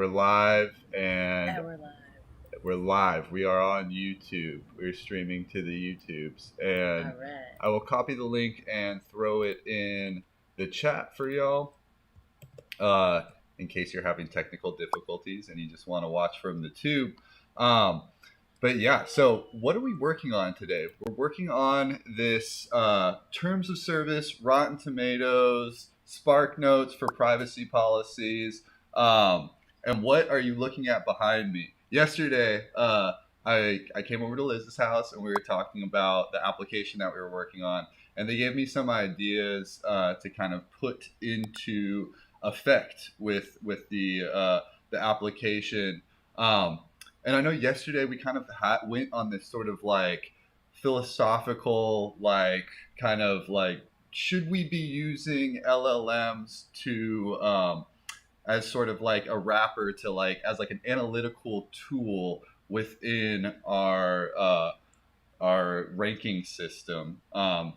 we're live and And we're live. we're live. We are on YouTube. We're streaming to the YouTubes. And All right. I will copy the link and throw it in the chat for y'all in case you're having technical difficulties and you just want to watch from the tube. Um, but yeah, so what are we working on today? We're working on this terms of service, Rotten Tomatoes, Spark Notes for privacy policies. And what are you looking at behind me? Yesterday, I came over to Liz's house and we were talking about the application that we were working on. And they gave me some ideas to kind of put into effect with the application. And I know yesterday we kind of went on this sort of like philosophical, like kind of like, should we be using LLMs to as sort of like a wrapper to like as like an analytical tool within our ranking system. And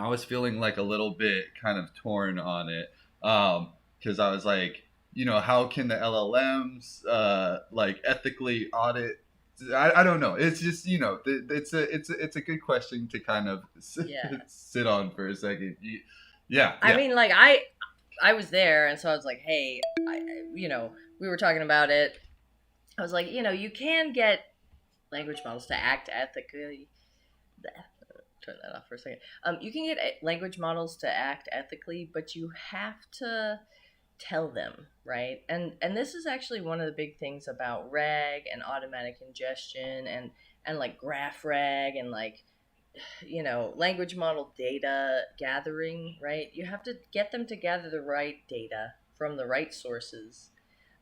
I was feeling like a little bit kind of torn on it because I was like, how can the LLMs like ethically audit? I don't know. It's just it's a good question to kind of sit on for a second. Yeah. I mean, like I was there, and so I was like, hey, we were talking about it. I was like, you can get language models to act ethically. Turn that off for a second. You can get language models to act ethically, but you have to tell them, right? And this is actually one of the big things about RAG and automatic ingestion and like graph RAG and like language model data gathering, right? You have to get them to gather the right data from the right sources.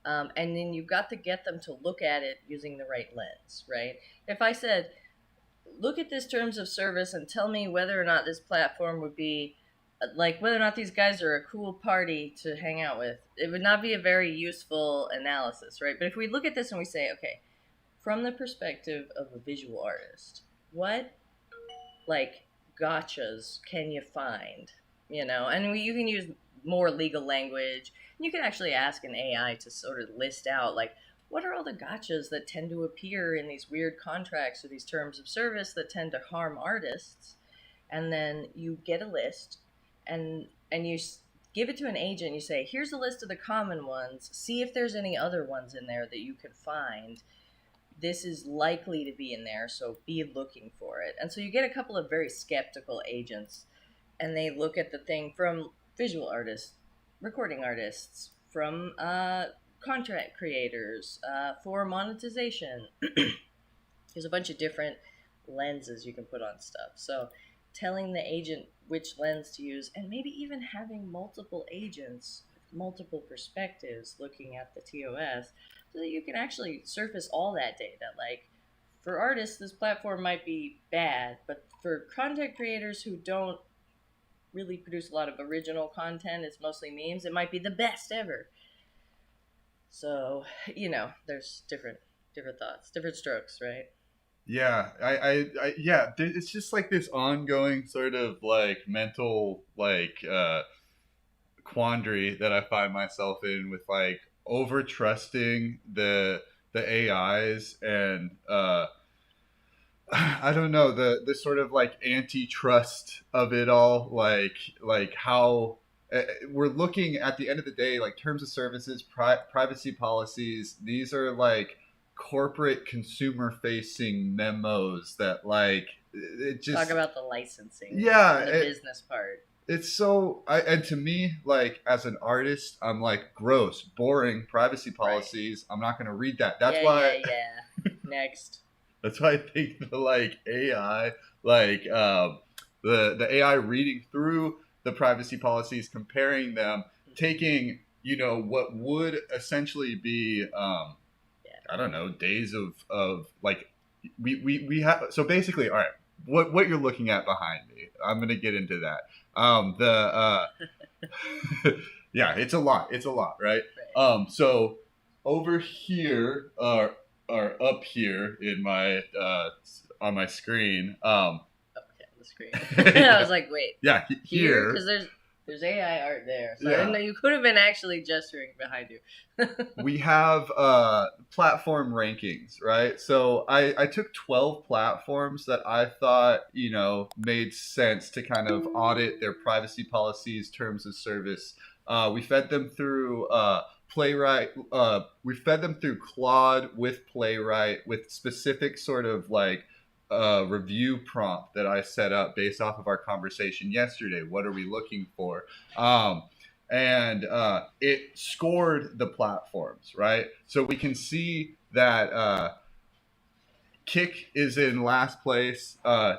And then you've got to get them to look at it using the right lens, right? If I said, look at this terms of service and tell me whether or not this platform would be like whether or not these guys are a cool party to hang out with, it would not be a very useful analysis, right? But if we look at this and we say, okay, from the perspective of a visual artist, what like gotchas can you find? And you can use more legal language. You can actually ask an AI to sort of list out like, what are all the gotchas that tend to appear in these weird contracts or these terms of service that tend to harm artists? And then you get a list and you give it to an agent. You say, here's a list of the common ones. See if there's any other ones in there that you could find. This is likely to be in there, so be looking for it. And so you get a couple of very skeptical agents, and they look at the thing from visual artists, recording artists, from contract creators, for monetization. There's a bunch of different lenses you can put on stuff. So telling the agent which lens to use, and maybe even having multiple agents, multiple perspectives looking at the TOS, so that you can actually surface all that data. Like, for artists, this platform might be bad, but for content creators who don't really produce a lot of original content, it's mostly memes, it might be the best ever. So, there's different thoughts, different strokes, right? Yeah, yeah, it's just like this ongoing sort of like mental like quandary that I find myself in with like over trusting the AIs and I don't know, the sort of like antitrust of it all, like how we're looking at the end of the day, like terms of services, privacy policies. These are like corporate consumer facing memos that like it just talk about the licensing, and the business part. It's so and to me, like as an artist, I'm like, gross, boring privacy policies. Right. I'm not going to read that. That's why next. That's why I think the like AI, like the AI reading through the privacy policies, comparing them, taking what would essentially be I don't know, days of like we have. So basically, all right, what you're looking at behind me, I'm gonna get into that. Yeah, it's a lot, right? So over here are up here in my on my screen. Okay, the screen. I was like, wait. Yeah, here because there's There's AI art there, so I Yeah. didn't know you could have been actually gesturing behind you. We have platform rankings, right? So I took 12 platforms that I thought, made sense to kind of audit their privacy policies, terms of service. We fed them through Playwright. We fed them through Claude with Playwright with specific sort of like review prompt that I set up based off of our conversation yesterday. What are we looking for? And it scored the platforms, right? So we can see that Kick is in last place,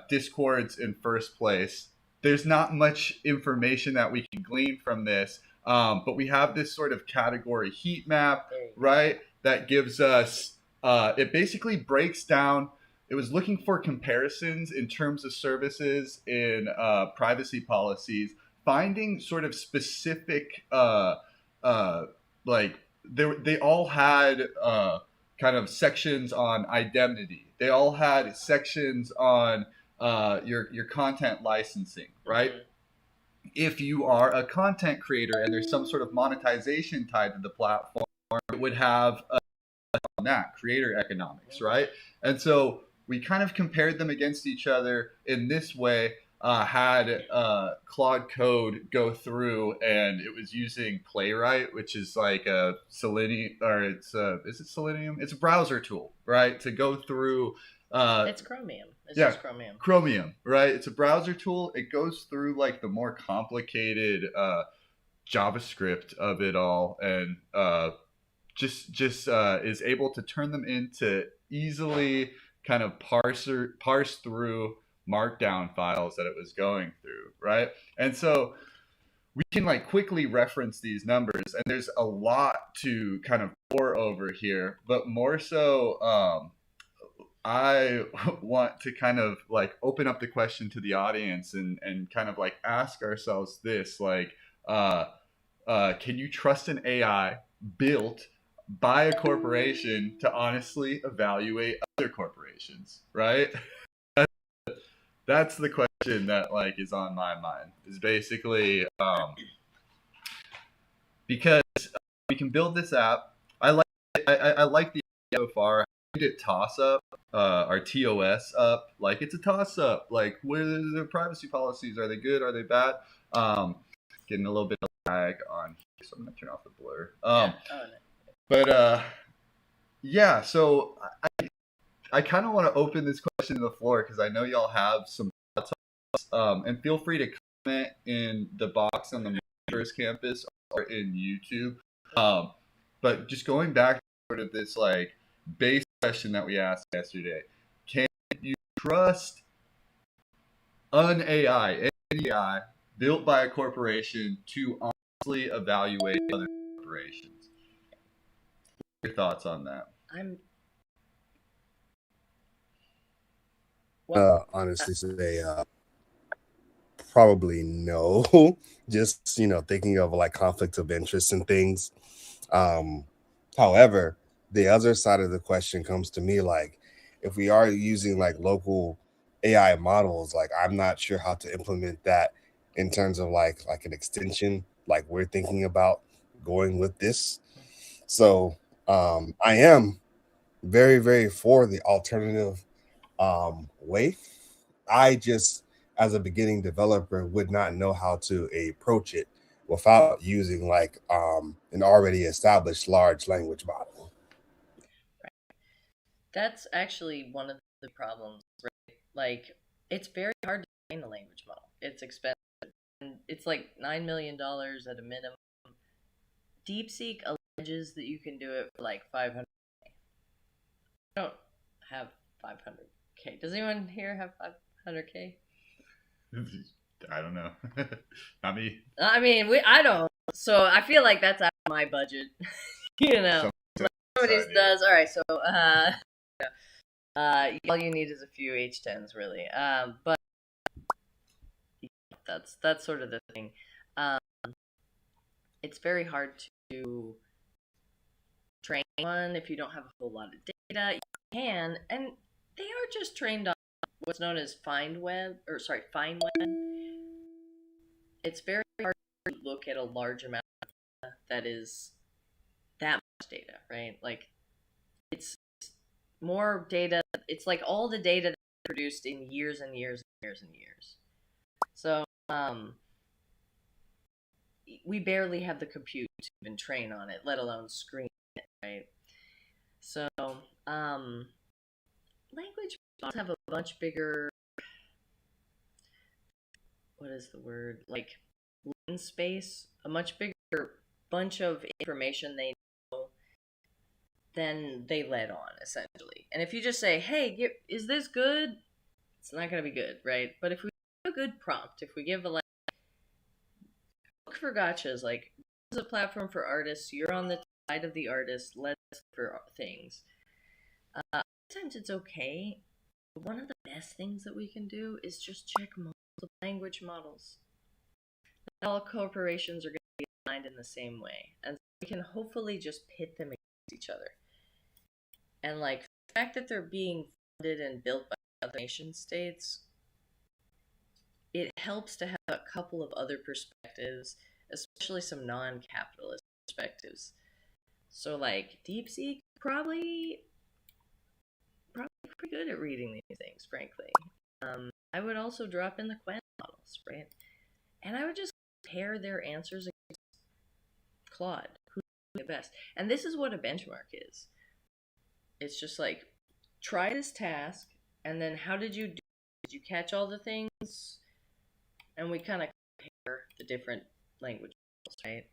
Discord's in first place. There's not much information that we can glean from this, but we have this sort of category heat map, right? That gives us, it basically breaks down. It was looking for comparisons in terms of services in privacy policies, finding sort of specific, like they all had kind of sections on identity. They all had sections on your content licensing, right? Mm-hmm. If you are a content creator and there's some sort of monetization tied to the platform, it would have on that creator economics, right? And so we kind of compared them against each other in this way. Had Claude Code go through, and it was using Playwright, which is like a Selenium, or is it Selenium? It's a browser tool, right? To go through. It's Chromium. It's just Chromium. Chromium, right? It's a browser tool. It goes through like the more complicated JavaScript of it all, and just is able to turn them into easily kind of parse through markdown files that it was going through, right? And so we can like quickly reference these numbers, and there's a lot to kind of pour over here, but more so I want to kind of like open up the question to the audience and kind of like ask ourselves this, like can you trust an AI built by a corporation to honestly evaluate other corporations, right? That's the question that like is on my mind, is basically because we can build this app. I like the idea so far. We did toss up our TOS up, like it's a toss up. Like, what are the privacy policies? Are they good? Are they bad? Getting a little bit of lag on here, so I'm gonna turn off the blur. But yeah, so I kind of want to open this question to the floor because I know y'all have some thoughts on this. And feel free to comment in the box on the Multiverse campus or in YouTube. But just going back to sort of this like base question that we asked yesterday, can you trust an AI, any AI built by a corporation to honestly evaluate other corporations? What are your thoughts on that? Honestly say probably no. Just thinking of like conflicts of interest and things. However, the other side of the question comes to me, like if we are using like local AI models, like I'm not sure how to implement that in terms of like an extension like we're thinking about going with this. So I am very, very for the alternative way. I just, as a beginning developer, would not know how to approach it without using like an already established large language model. Right. That's actually one of the problems, right? Like, it's very hard to train a language model. It's expensive. And it's like $9 million at a minimum. DeepSeek alleges that you can do it for like 500K. I don't have 500K. Does anyone here have 500K? I don't know. Not me. I mean, I don't. So I feel like that's out of my budget. Somebody's does. All right. So all you need is a few H10s, really. But that's sort of the thing. It's very hard to train one if you don't have a whole lot of data. You can, and they are just trained on what's known as FindWeb. It's very hard look at a large amount of data that is that much data, right? Like it's more data. It's like all the data that's produced in years and years and years and years. So we barely have the compute to even train on it, let alone screen it, right? So language models have a much bigger, what is the word, like lens space, a much bigger bunch of information they know than they let on, essentially. And if you just say, hey, is this good? It's not going to be good, right? But if we give a good prompt, if we give a, like, look for gotchas, like, this is a platform for artists, you're on the side of the artist, let's look for things. Sometimes it's okay. But one of the best things that we can do is just check multiple language models. Not all corporations are going to be aligned in the same way. And so we can hopefully just pit them against each other. And like the fact that they're being funded and built by other nation states, it helps to have a couple of other perspectives, especially some non-capitalist perspectives. So like DeepSeek probably pretty good at reading these things, frankly. I would also drop in the Quen models, right? And I would just compare their answers against Claude, who's the best. And this is what a benchmark is. It's just like, try this task, and then how did you do? Did you catch all the things? And we kind of compare the different language models, right?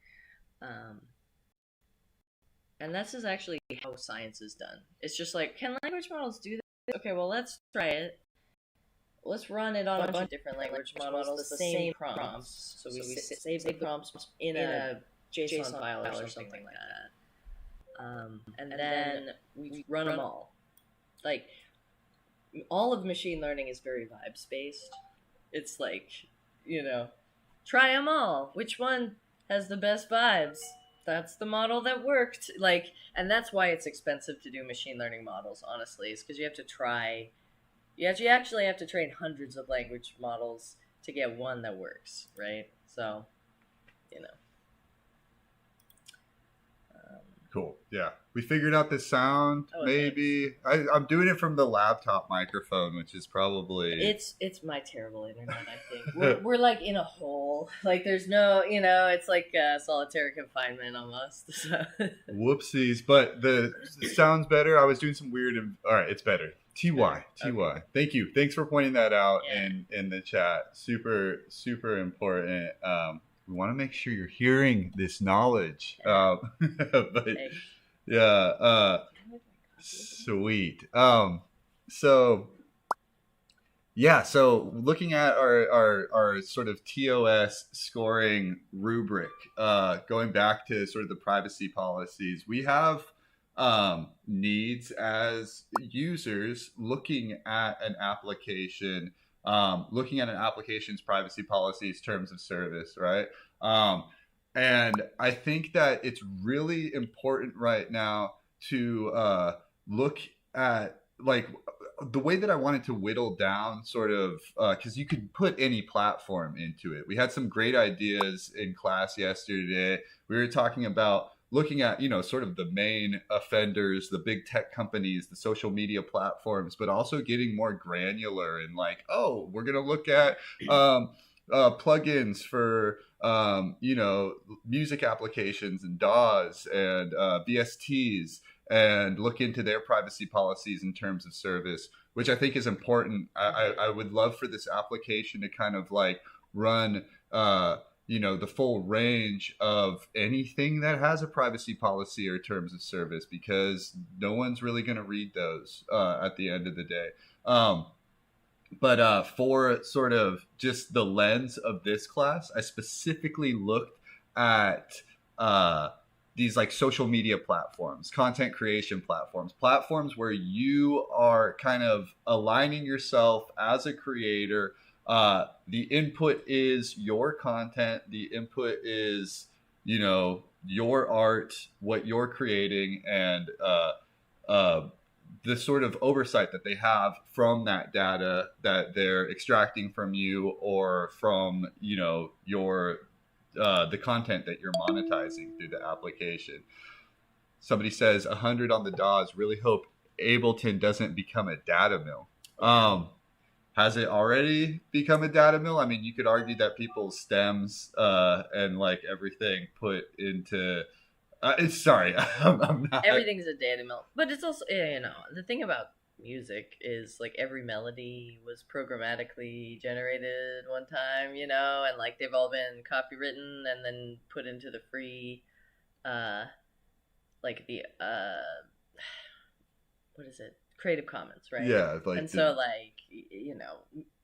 And this is actually how science is done. It's just like, can language models do this? Okay, well, let's try it. Let's run it on a bunch of different language models, the same prompts. So we save the prompts in a JSON file or something like that. And then we run them all. Like, all of machine learning is very vibes-based. It's like, try them all. Which one has the best vibes? That's the model that worked. Like, and that's why it's expensive to do machine learning models, honestly, is because you have to try. You actually have to train hundreds of language models to get one that works, right? So, Cool. Yeah. We figured out the sound, maybe. I'm doing it from the laptop microphone, which is probably... It's my terrible internet, I think. We're like in a hole. Like there's no, it's like solitary confinement almost. So. Whoopsies. But the sound's better. I was doing some weird... All right, it's better. TY. Okay. Thank you. Thanks for pointing that out in the chat. Super, super important. We want to make sure you're hearing this knowledge. But sweet. So looking at our sort of TOS scoring rubric, going back to sort of the privacy policies, we have needs as users looking at an application, looking at an application's privacy policies, terms of service, right? And I think that it's really important right now to look at like the way that I wanted to whittle down sort of, because you could put any platform into it. We had some great ideas in class yesterday. We were talking about looking at, sort of the main offenders, the big tech companies, the social media platforms, but also getting more granular and like, oh, we're going to look at plugins for, music applications and DAWs and BSTs, and look into their privacy policies in terms of service, which I think is important. I would love for this application to kind of like run, the full range of anything that has a privacy policy or terms of service, because no one's really going to read those at the end of the day. But for sort of just the lens of this class, I specifically looked at these like social media platforms, content creation platforms where you are kind of aligning yourself as a creator. The input is your content. The input is, your art, what you're creating, and the sort of oversight that they have from that data that they're extracting from you or from, your the content that you're monetizing through the application. Somebody says 100 on the DAWs. Really hope Ableton doesn't become a data mill. Has it already become a data mill? I mean, you could argue that people's stems and like everything put into. Sorry, I'm not. Everything's a data mill, but it's also the thing about music is like every melody was programmatically generated one time, and like they've all been copywritten and then put into the free, like the what is it? Creative Commons, right? Yeah, like and so like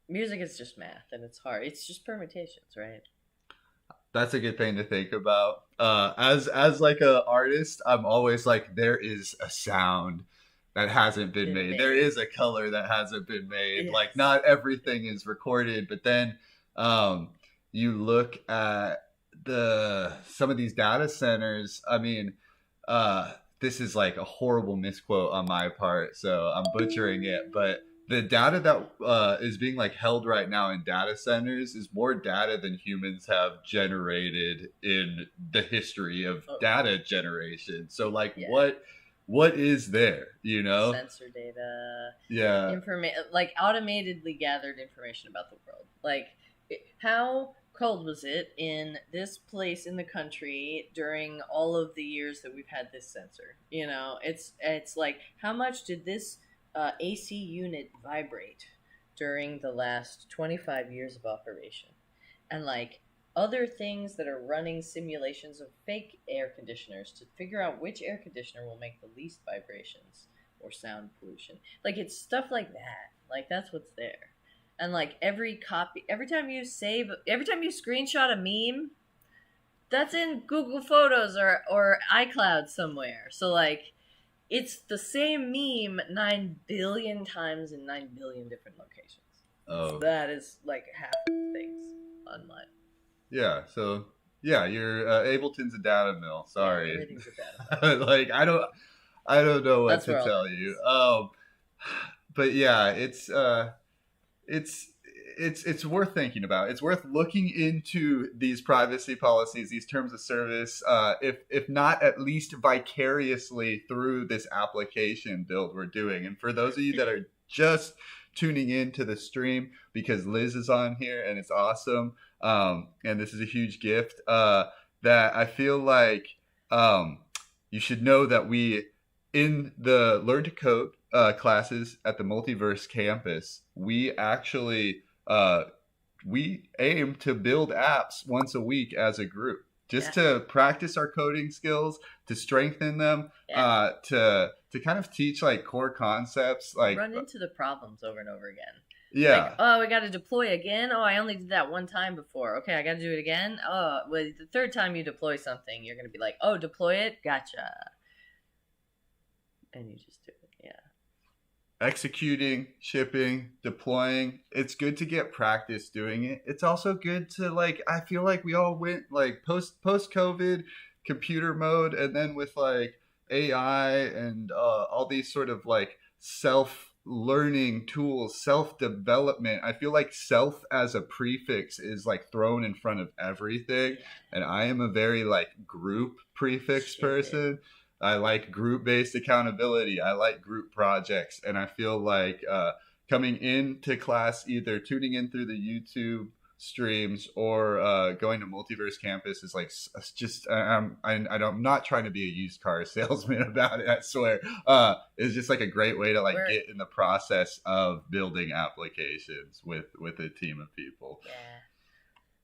music is just math and it's hard. It's just permutations, right? That's a good thing to think about. As like a artist, I'm always like, there is a sound that hasn't been made. There is a color that hasn't been made. Yes. Like not everything is recorded, but then you look at some of these data centers. I mean, this is like a horrible misquote on my part, so I'm butchering it, but the data that is being like held right now in data centers is more data than humans have generated in the history of data generation. So like what is there, Sensor data, like automatedly gathered information about the world. Like how cold was it in this place in the country during all of the years that we've had this sensor? It's like how much did this AC unit vibrate during the last 25 years of operation, and like other things that are running simulations of fake air conditioners to figure out which air conditioner will make the least vibrations or sound pollution. Like it's stuff like that. Like that's what's there. And like every time you screenshot a meme, that's in Google Photos or iCloud somewhere. So like it's the same meme 9 billion times in 9 billion different locations. Oh. So that is like half of the things online. Yeah, so yeah, your Ableton's a data mill. Sorry. Yeah, everything's a data mill. Like I don't know what to tell you. But yeah, it's worth thinking about. It's worth looking into these privacy policies, these terms of service, if not at least vicariously through this application build we're doing. And for those of you that are just tuning into the stream because Liz is on here and it's awesome, and this is a huge gift, that I feel like you should know that we, in the Learn to Code classes at the Multiverse campus, we actually we aim to build apps once a week as a group, just to practice our coding skills, to strengthen them, to kind of teach like core concepts, like run into the problems over and over again. Yeah. Like, oh, we got to deploy again. Oh, I only did that one time before. Okay, I got to do it again. Oh, well, the third time you deploy something, you're going to be like, oh, deploy it? Gotcha. And you just do it. Yeah. Executing, shipping, deploying. It's good to get practice doing it. It's also good to like, I feel like we all went like post-COVID computer mode, and then with like AI and all these sort of like self-learning tools, self-development. I feel like self as a prefix is like thrown in front of everything. And I am a very like group prefix person. I like group-based accountability. I like group projects. And I feel like coming into class, either tuning in through the YouTube streams or going to Multiverse campus is like just, I'm not trying to be a used car salesman about it, I swear. It's just like a great way to like get in the process of building applications with a team of people. Yeah.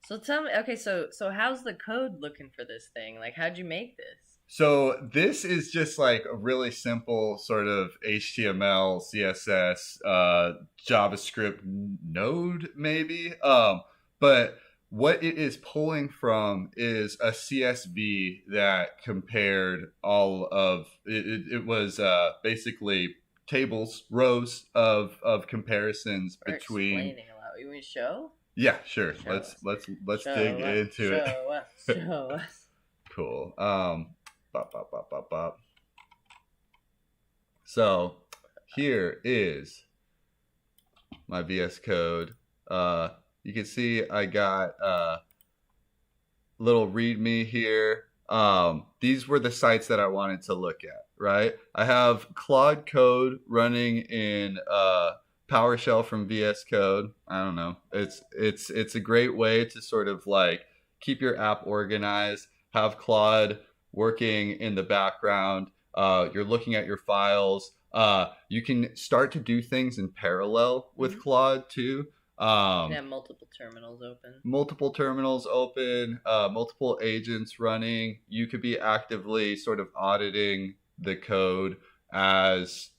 So tell me, okay, so how's the code looking for this thing? Like, how'd you make this? So this is just like a really simple sort of HTML, CSS, JavaScript node maybe. But what it is pulling from is a CSV that compared all of it. It was basically tables, rows of comparisons between. Explaining a lot. You want to show? Yeah, sure. Let's dig into it. Show us. Cool. So here is my VS Code. You can see I got little readme here. These were the sites that I wanted to look at, right? I have Claude Code running in PowerShell from VS Code. I don't know. It's a great way to sort of like keep your app organized, have Claude working in the background. You're looking at your files. You can start to do things in parallel with Claude too. You can have multiple terminals open, Multiple agents running. You could be actively sort of auditing the code as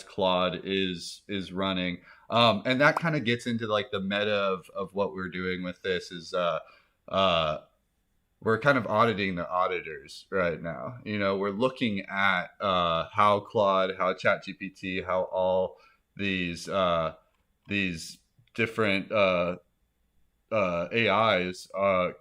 Claude is running. And that kind of gets into like the meta of what we're doing with this is we're kind of auditing the auditors right now. You know, we're looking at how Claude, how ChatGPT, how all these different AIs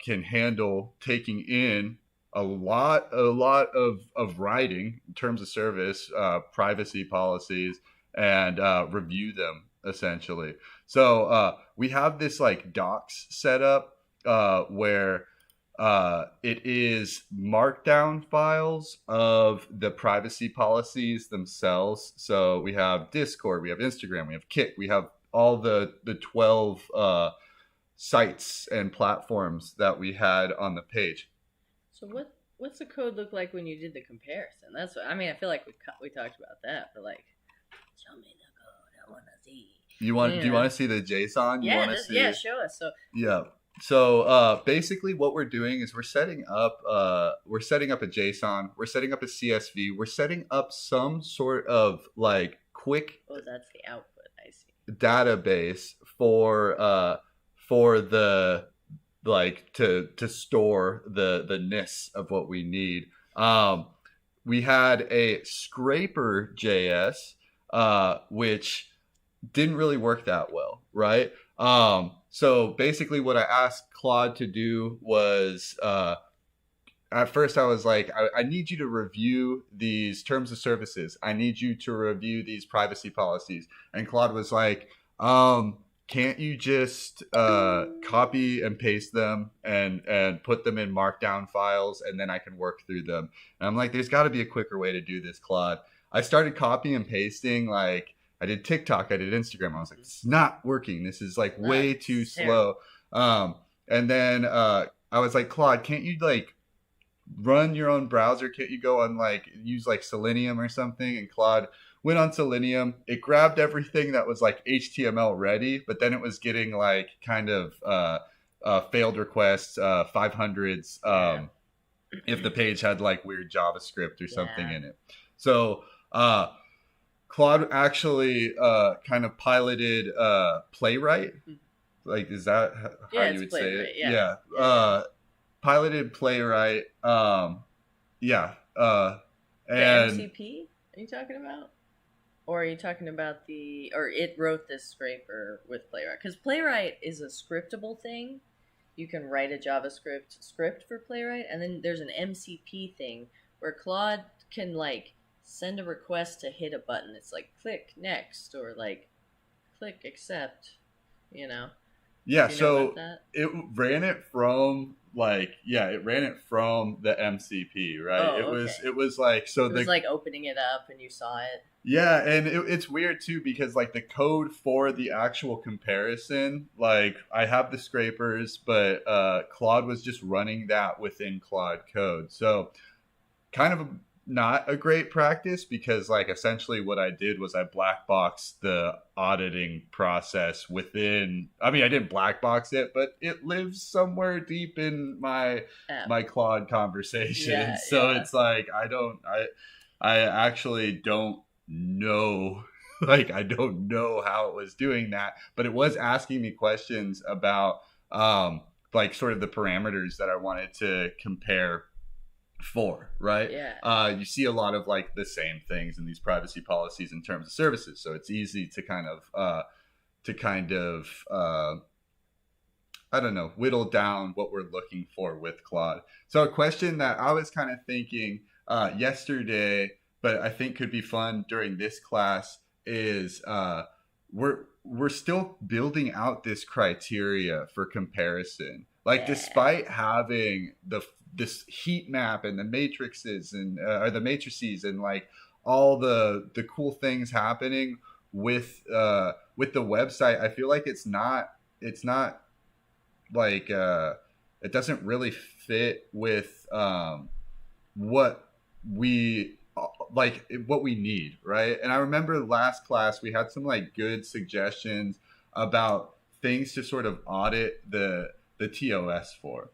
can handle taking in a lot of writing in terms of service, privacy policies, and review them essentially. So we have this like docs set up where it is markdown files of the privacy policies themselves. So we have Discord, we have Instagram, we have Kik, we have all the 12 sites and platforms that we had on the page. So what's the code look like when you did the comparison? That's what I mean. I feel like we talked about that, but like, show me the code. I want to see. Do you want to see the JSON? Yeah, show us. So yeah. So basically, what we're doing is we're setting up a JSON. We're setting up a CSV. We're setting up some sort of like quick. Oh, that's the output. I see. Database for the like to store the ness of what we need. We had a scraper JS, which didn't really work that well, right? So basically what I asked Claude to do was, at first I was like, I need you to review these terms of services. I need you to review these privacy policies. And Claude was like, can't you just copy and paste them and put them in markdown files and then I can work through them? And I'm like, there's got to be a quicker way to do this, Claude. I started copying and pasting, like I did TikTok, I did Instagram. I was like, it's not working. This is like way too slow. And then I was like, Claude, can't you like run your own browser? Can't you go on like use like Selenium or something? And Claude went on Selenium. It grabbed everything that was like HTML ready, but then it was getting like kind of failed requests, 500s, if the page had like weird JavaScript or something in it. So Claude actually kind of piloted Playwright. Like, is that how you would say it? Yeah. Piloted Playwright. And the MCP are you talking about? Or are you talking about or it wrote this scraper with Playwright? Because Playwright is a scriptable thing. You can write a JavaScript script for Playwright, and then there's an MCP thing where Claude can like send a request to hit a button. It's like click next or like click accept, you know. Yeah, so it ran it from the MCP, right? It was like like opening it up and you saw it. Yeah, and it's weird too because like the code for the actual comparison, like I have the scrapers, but Claude was just running that within Claude Code. So kind of not a great practice because like essentially what I did was I black boxed the auditing process within, I mean, I didn't black box it, but it lives somewhere deep in my Claude conversation. It's like I actually don't know like I don't know how it was doing that, but it was asking me questions about like sort of the parameters that I wanted to compare for, right? You see a lot of like the same things in these privacy policies in terms of services, so it's easy to kind of I don't know, whittle down what we're looking for with Claude. So a question that I was kind of thinking yesterday, but I think could be fun during this class is we're still building out this criteria for comparison. Like, Yeah. despite having this heat map and the matrices and or the matrices and like all the cool things happening with the website, I feel like it's not like it doesn't really fit with what we like what we need, right? And I remember last class we had some like good suggestions about things to sort of audit the TOS for.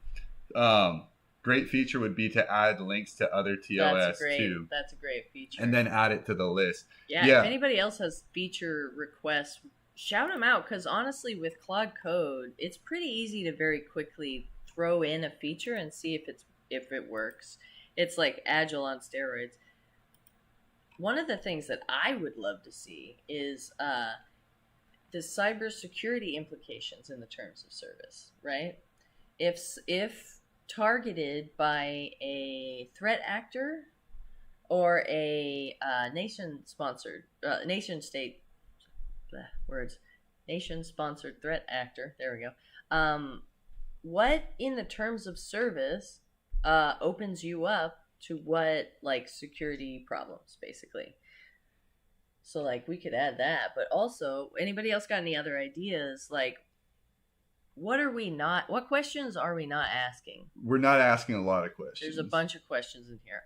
um Great feature would be to add links to other TOS too, That's a great feature. and then add it to the list. Yeah, if anybody else has feature requests, shout them out, because honestly, with Claude Code, it's pretty easy to very quickly throw in a feature and see if it works. It's like Agile on steroids. One of the things that I would love to see is the cybersecurity implications in the terms of service, right? If targeted by a threat actor or a nation-sponsored nation-sponsored threat actor. There we go. What in the terms of service opens you up to what like security problems, basically? So like we could add that, but also anybody else got any other ideas? Like, what questions are we not asking? We're not asking a lot of questions. There's a bunch of questions in here.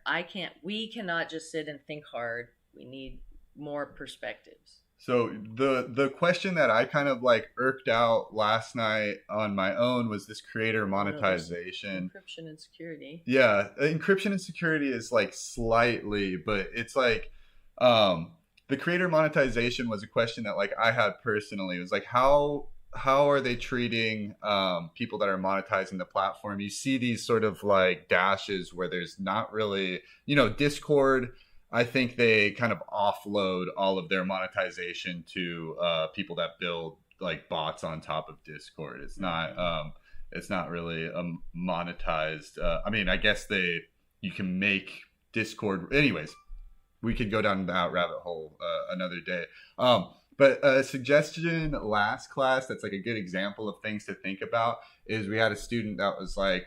We cannot just sit and think hard. We need more perspectives. So the question that I kind of like irked out last night on my own was this creator monetization. Encryption and security. Yeah, encryption and security is like slightly, but it's like the creator monetization was a question that like I had personally. It was like how are they treating people that are monetizing the platform? You see these sort of like dashes where there's not really, Discord. I think they kind of offload all of their monetization to people that build like bots on top of Discord. It's not really monetized. I mean, I guess you can make Discord. Anyways, we could go down that rabbit hole another day. But a suggestion last class that's like a good example of things to think about is we had a student that was like,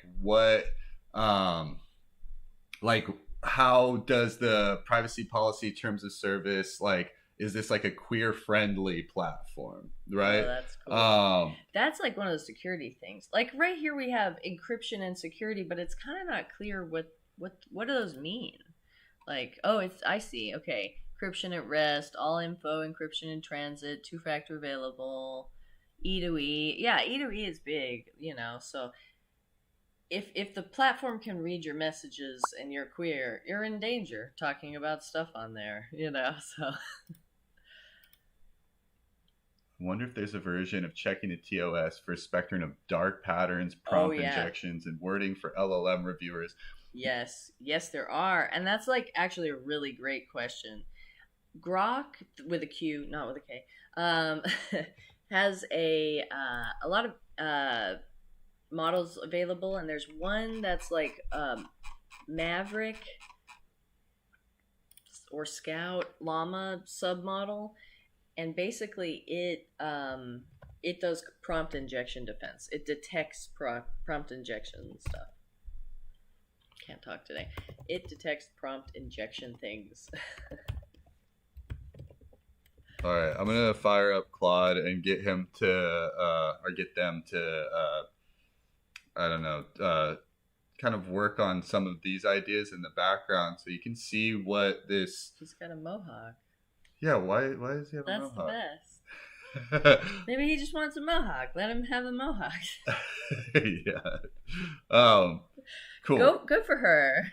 how does the privacy policy terms of service, like, is this like a queer friendly platform, right? Oh, that's cool. That's like one of the security things. Like right here we have encryption and security, but it's kind of not clear what do those mean? Like, I see. Okay. Encryption at rest, all info encryption in transit, two-factor available, E2E. Yeah, E2E is big, so if the platform can read your messages and you're queer, you're in danger talking about stuff on there, so. I wonder if there's a version of checking the TOS for a spectrum of dark patterns, prompt injections, and wording for LLM reviewers. Yes, there are. And that's like actually a really great question. Grok with a Q, not with a K, has a lot of models available, and there's one that's like Maverick or Scout Llama submodel, and basically it does prompt injection defense. It detects prompt injection and stuff. Can't talk today. It detects prompt injection things. All right, I'm gonna fire up Claude and get him to, or get them to, I don't know, kind of work on some of these ideas in the background, so you can see what this. He's got a mohawk. Yeah, why does he have a mohawk? That's the best. Maybe he just wants a mohawk. Let him have a mohawk. Yeah. Cool. Good for her.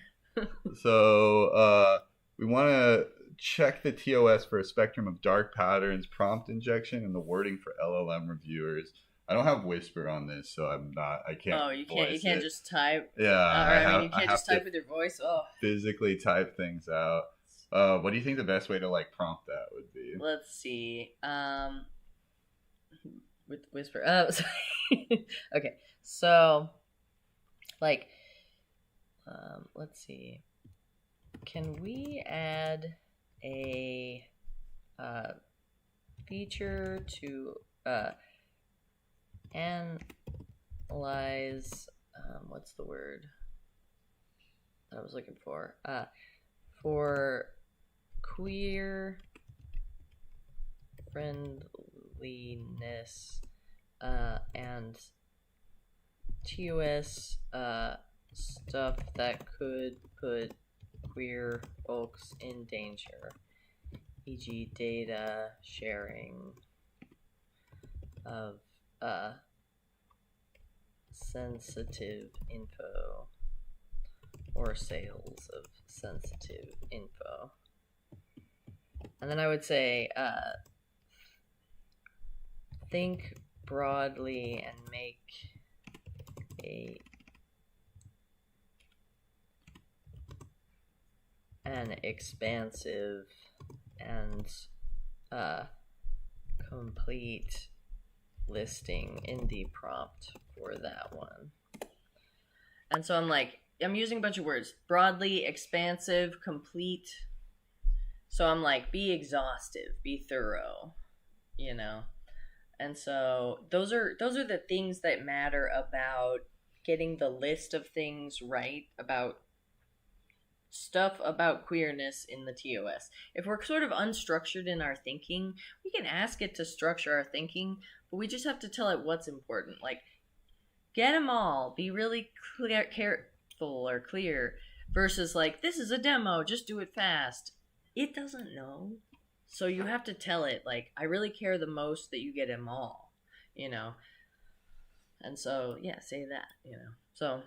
So we want to check the TOS for a spectrum of dark patterns, prompt injection, and the wording for LLM reviewers. I don't have Whisper on this, so I can't. Oh, you can't just type. Yeah, you can't just type with your voice. Oh, physically type things out. What do you think the best way to like prompt that would be? Let's see. With Whisper. Oh, sorry. Okay, so like, let's see. Can we add a feature to normalize, what's the word that I was looking for? For queer friendliness and TOS stuff that could put queer folks in danger, e.g. data sharing of sensitive info or sales of sensitive info. And then I would say think broadly and make an expansive and complete listing in the prompt for that one. And so I'm using a bunch of words: broadly, expansive, complete. So I'm like, be exhaustive, be thorough, you know. And so those are the things that matter about getting the list of things right about stuff about queerness in the TOS. If we're sort of unstructured in our thinking, we can ask it to structure our thinking, but we just have to tell it what's important. Like, get them all, be really careful or clear, versus like, this is a demo, just do it fast. It doesn't know. So you have to tell it, like, I really care the most that you get them all, you know? And so, yeah, say that, you know? So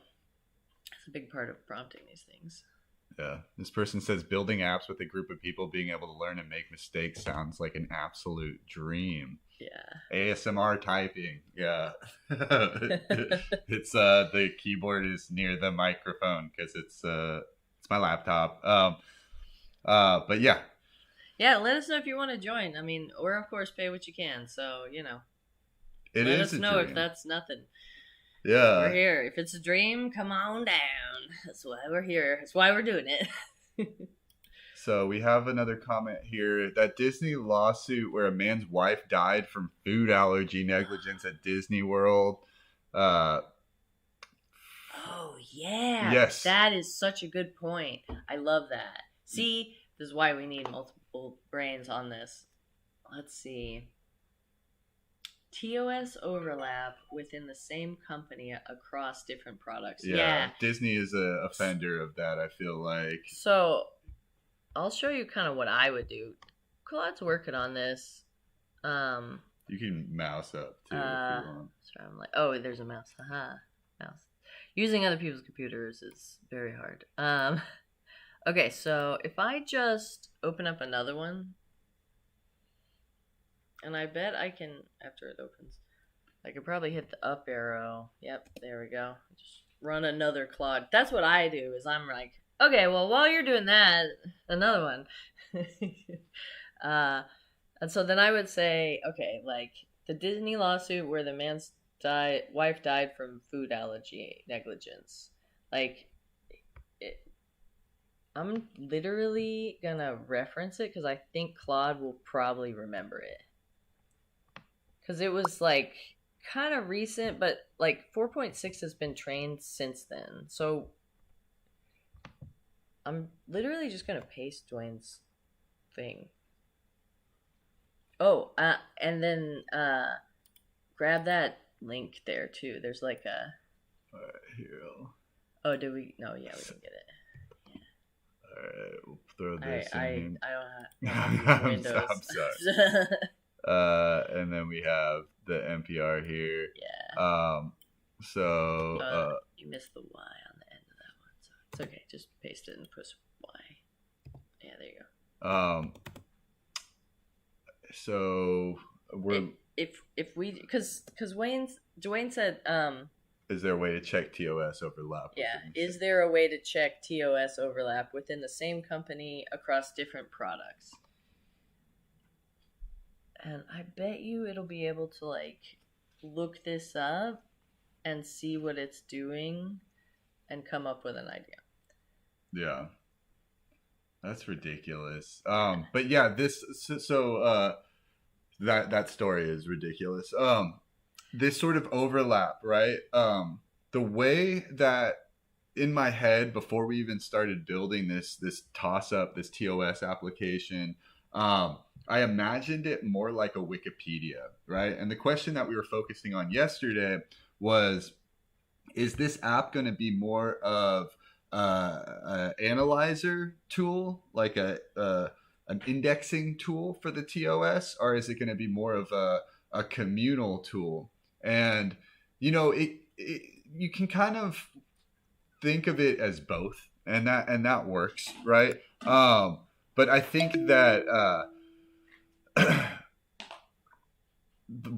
it's a big part of prompting these things. Yeah. This person says building apps with a group of people being able to learn and make mistakes sounds like an absolute dream. Yeah. ASMR typing. Yeah. It's the keyboard is near the microphone because it's my laptop. But yeah. Yeah, let us know if you want to join. I mean, or of course pay what you can. So, you know. Let us know if that's nothing. Yeah. We're here. If it's a dream, come on down. That's why we're here. That's why we're doing it. So we have another comment here. That Disney lawsuit where a man's wife died from food allergy negligence at Disney World. Oh, yeah. Yes. That is such a good point. I love that. See, this is why we need multiple brains on this. Let's see. TOS overlap within the same company across different products. Yeah. Disney is a offender of that, I feel like. So, I'll show you kind of what I would do. Claude's working on this. You can mouse up, too, if you want. Sorry, I'm like, oh, there's a mouse. Haha. Mouse. Using other people's computers is very hard. Okay, so if I just open up another one, and I bet I can, after it opens, I could probably hit the up arrow. Yep, there we go. Just run another Claude. That's what I do, is I'm like, okay, well, while you're doing that, another one. And so then I would say, okay, like, the Disney lawsuit where the man's wife died from food allergy negligence. Like, I'm literally gonna reference it because I think Claude will probably remember it. Because it was, like, kind of recent, but, like, 4.6 has been trained since then. So I'm literally just going to paste Dwayne's thing. Oh, and then grab that link there, too. There's, like, a... All right, here. Oh, did we... No, yeah, we didn't get it. Yeah. All right, we'll throw this in. I don't have Windows. I'm sorry. And then we have the NPR here. Yeah. You missed the Y on the end of that one, so it's okay. Just paste it and push Y. Yeah, there you go. So we're if we because Dwayne said is there a way to check TOS overlap? Yeah, is there a way to check TOS overlap within the same company across different products? And I bet you it'll be able to, like, look this up and see what it's doing and come up with an idea. Yeah. That's ridiculous. But yeah, that story is ridiculous. this sort of overlap, right? The way that in my head before we even started building this toss up, this TOS application, I imagined it more like a Wikipedia, right? And the question that we were focusing on yesterday was, is this app going to be more of an analyzer tool, like an indexing tool for the TOS, or is it going to be more of a communal tool? And you can kind of think of it as both, and that works, right? But I think that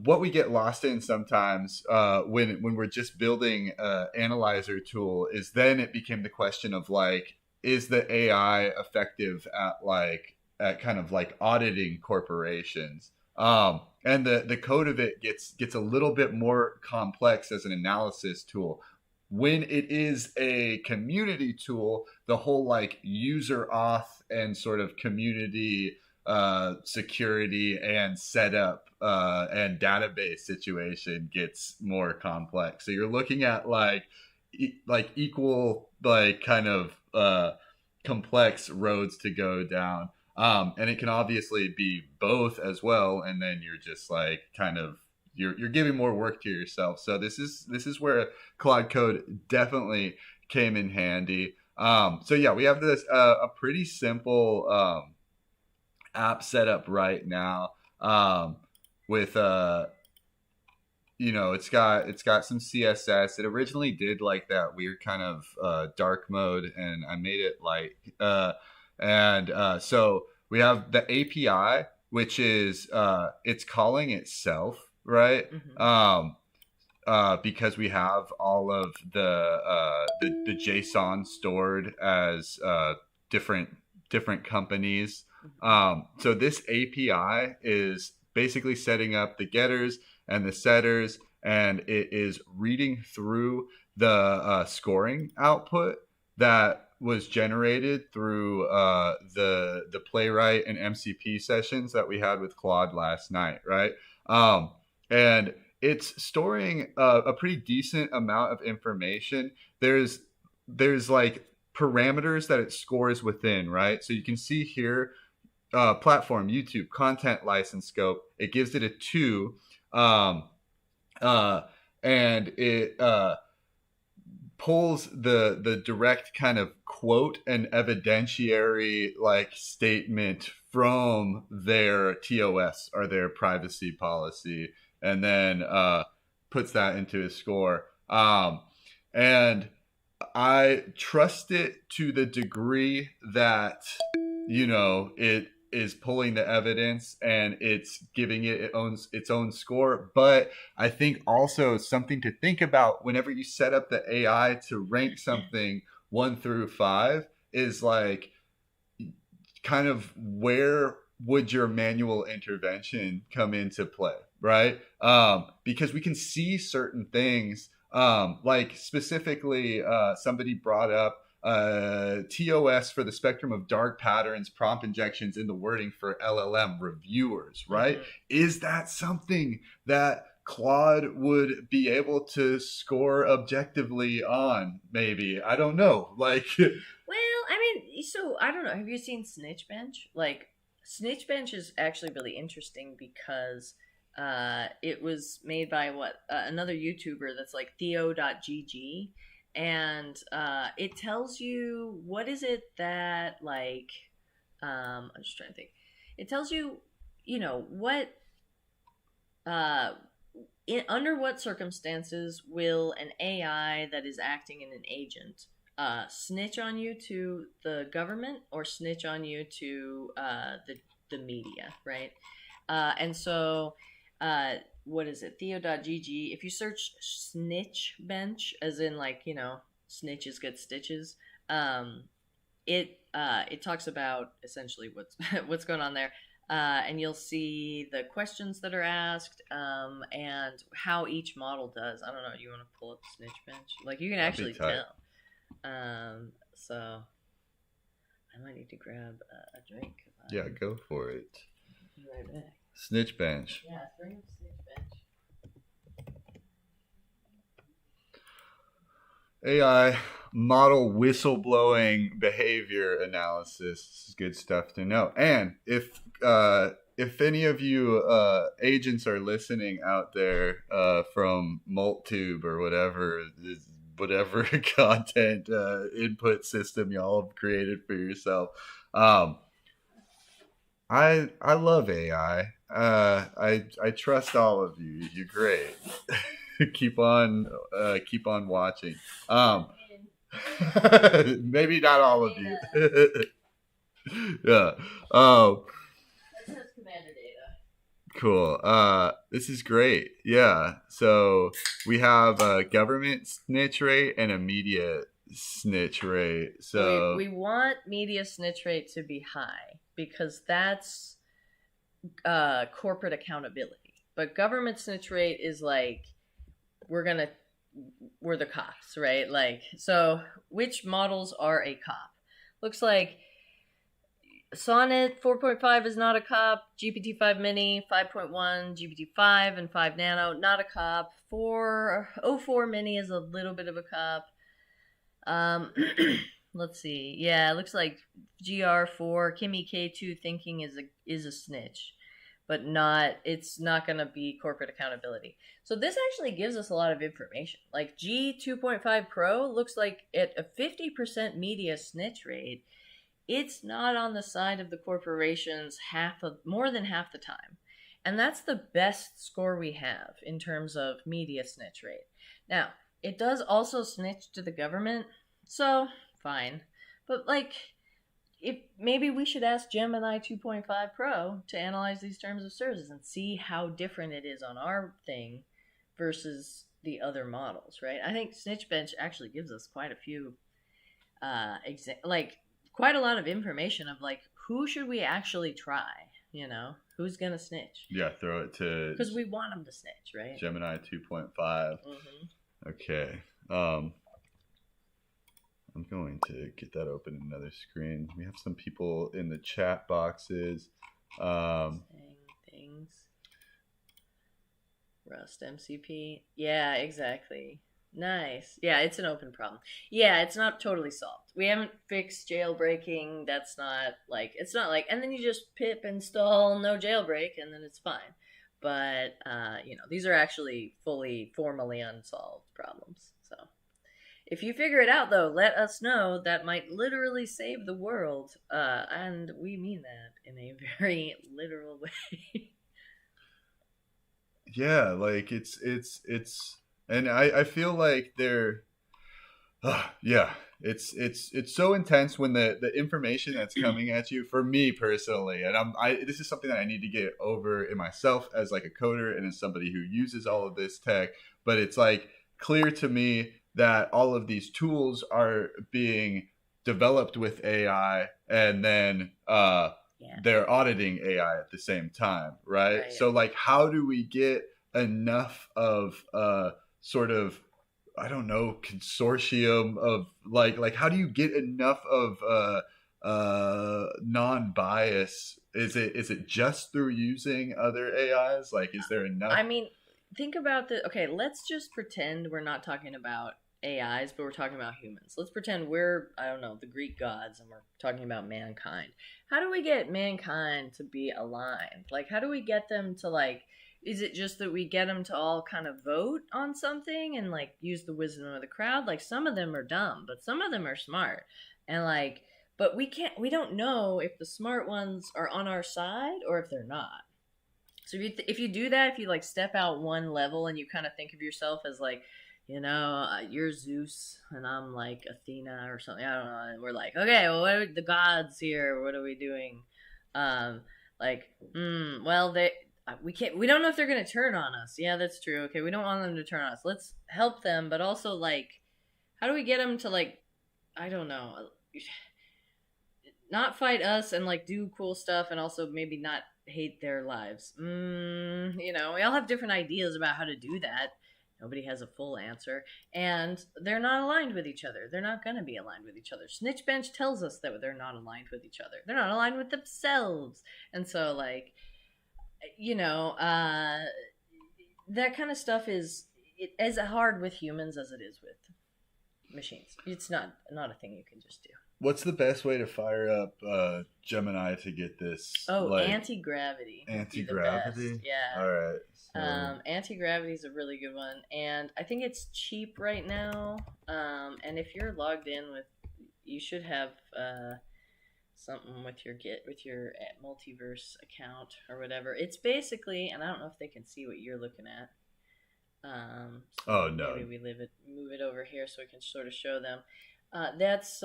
what we get lost in sometimes when we're just building an analyzer tool is then it became the question of like, is the AI effective at kind of like auditing corporations? And the code of it gets a little bit more complex as an analysis tool. When it is a community tool, the whole like user auth and sort of community security and setup and database situation gets more complex. So you're looking at like equal like kind of complex roads to go down. And it can obviously be both as well. And then you're just like kind of you're giving more work to yourself. So this is where Claude Code definitely came in handy. So yeah, we have this a pretty simple app set up right now with it's got some CSS. It originally did like that weird kind of dark mode, and I made it light. So we have the API, which is it's calling itself, right? Because we have all of the JSON stored as different companies. So this API is basically setting up the getters and the setters, and it is reading through the scoring output that was generated through the Playwright and MCP sessions that we had with Claude last night, right? And it's storing a pretty decent amount of information. There's like parameters that it scores within, right? So you can see here, platform, YouTube, content license scope. It gives it a 2, and it pulls the direct kind of quote and evidentiary like statement from their TOS or their privacy policy, and then puts that into a score. And I trust it to the degree that it is pulling the evidence and it's giving it its own score. But I think also something to think about whenever you set up the AI to rank something 1 through 5 is like kind of where would your manual intervention come into play, right? Because we can see certain things, like specifically somebody brought up TOS for the spectrum of dark patterns, prompt injections in the wording for LLM reviewers, right? Mm-hmm. Is that something that Claude would be able to score objectively on? Maybe. I don't know. Like, well, I mean, so I don't know. Have you seen Snitch Bench? Like, Snitch Bench is actually really interesting because it was made by another YouTuber that's like Theo.gg. And it tells you what is it that like I'm just trying to think. It tells you, what under what circumstances will an AI that is acting in an agent snitch on you to the government or snitch on you to the media, right? And so what is it? Theo.gg. If you search Snitch Bench, as in like, snitches get stitches, it talks about essentially what's going on there. And you'll see the questions that are asked, and how each model does. I don't know. You want to pull up Snitch Bench? Like you can actually tell. So I might need to grab a drink. Yeah, go for it. Be right back. Snitch Bench. Yeah, bring up Snitch Bench. AI model whistleblowing behavior analysis. This is good stuff to know. And if any of you agents are listening out there from MultTube or whatever content input system y'all have created for yourself, I love AI. I trust all of you. You're great. Keep on watching. Maybe not all of you. Yeah. Um, That says Commander Data. cool. This is great. Yeah. So we have a government snitch rate and a media snitch rate. So we want media snitch rate to be high because that's corporate accountability. But government snitch rate is like we're the cops, right? Like, so which models are a cop? Looks like Sonnet 4.5 is not a cop. GPT-5 Mini 5.1, GPT-5 and 5 Nano not a cop. 404 Mini is a little bit of a cop. Let's see. Yeah, it looks like GR4 Kimi K2 thinking is a snitch, but it's not going to be corporate accountability. So this actually gives us a lot of information. Like G2.5 Pro looks like at a 50% media snitch rate, it's not on the side of the corporations more than half the time. And that's the best score we have in terms of media snitch rate. Now, it does also snitch to the government, so fine. But like, if maybe we should ask Gemini 2.5 Pro to analyze these terms of service and see how different it is on our thing versus the other models, right? I think Snitchbench actually gives us quite a few, quite a lot of information of like who should we actually try, who's gonna snitch. Yeah, throw it to because we want them to snitch, right? Gemini 2.5. Okay. I'm going to get that open in another screen. We have some people in the chat boxes. Saying things. Rust MCP. Yeah, exactly. Nice. Yeah, it's an open problem. Yeah, it's not totally solved. We haven't fixed jailbreaking. It's not like, and then you just pip install no jailbreak and then it's fine. But, these are actually formally unsolved problems. So if you figure it out, though, let us know. That might literally save the world. And we mean that in a very literal way. Yeah, like it's and I feel like yeah, it's so intense when the information that's coming at you, for me personally, and this is something that I need to get over in myself as like a coder and as somebody who uses all of this tech, but it's like clear to me that all of these tools are being developed with AI and then they're auditing AI at the same time, right? So like, how do we get enough of sort of, I don't know, consortium of like how do you get enough of non-bias? Is it just through using other AIs? Like, is there enough? I mean, think about okay, let's just pretend we're not talking about AIs, but we're talking about humans. Let's pretend we're, I don't know, the Greek gods and we're talking about mankind. How do we get mankind to be aligned? Like, how do we get them to like, is it just that we get them to all kind of vote on something and like use the wisdom of the crowd? Like, some of them are dumb, but some of them are smart. And like, but we don't know if the smart ones are on our side or if they're not. So if you do that, if you like step out one level and you kind of think of yourself as like, you're Zeus and I'm like Athena or something. I don't know. And we're like, okay, well, what are the gods here? What are we doing? Well, we don't know if they're going to turn on us. Yeah, that's true. Okay, we don't want them to turn on us. Let's help them, but also like, how do we get them to like, I don't know, not fight us and like do cool stuff and also maybe not hate their lives? We all have different ideas about how to do that. Nobody has a full answer, and they're not aligned with each other. They're not going to be aligned with each other. Snitchbench tells us that they're not aligned with each other. They're not aligned with themselves. And so, like, that kind of stuff is as hard with humans as it is with machines. It's not a thing you can just do. What's the best way to fire up Gemini to get this? Oh, anti-gravity. Anti-gravity? Yeah. All right. So... anti-gravity is a really good one, and I think it's cheap right now. And if you're logged in with, you should have something with your Multiverse account or whatever. It's basically, and I don't know if they can see what you're looking at. Oh no. Maybe we move it over here so we can sort of show them. That's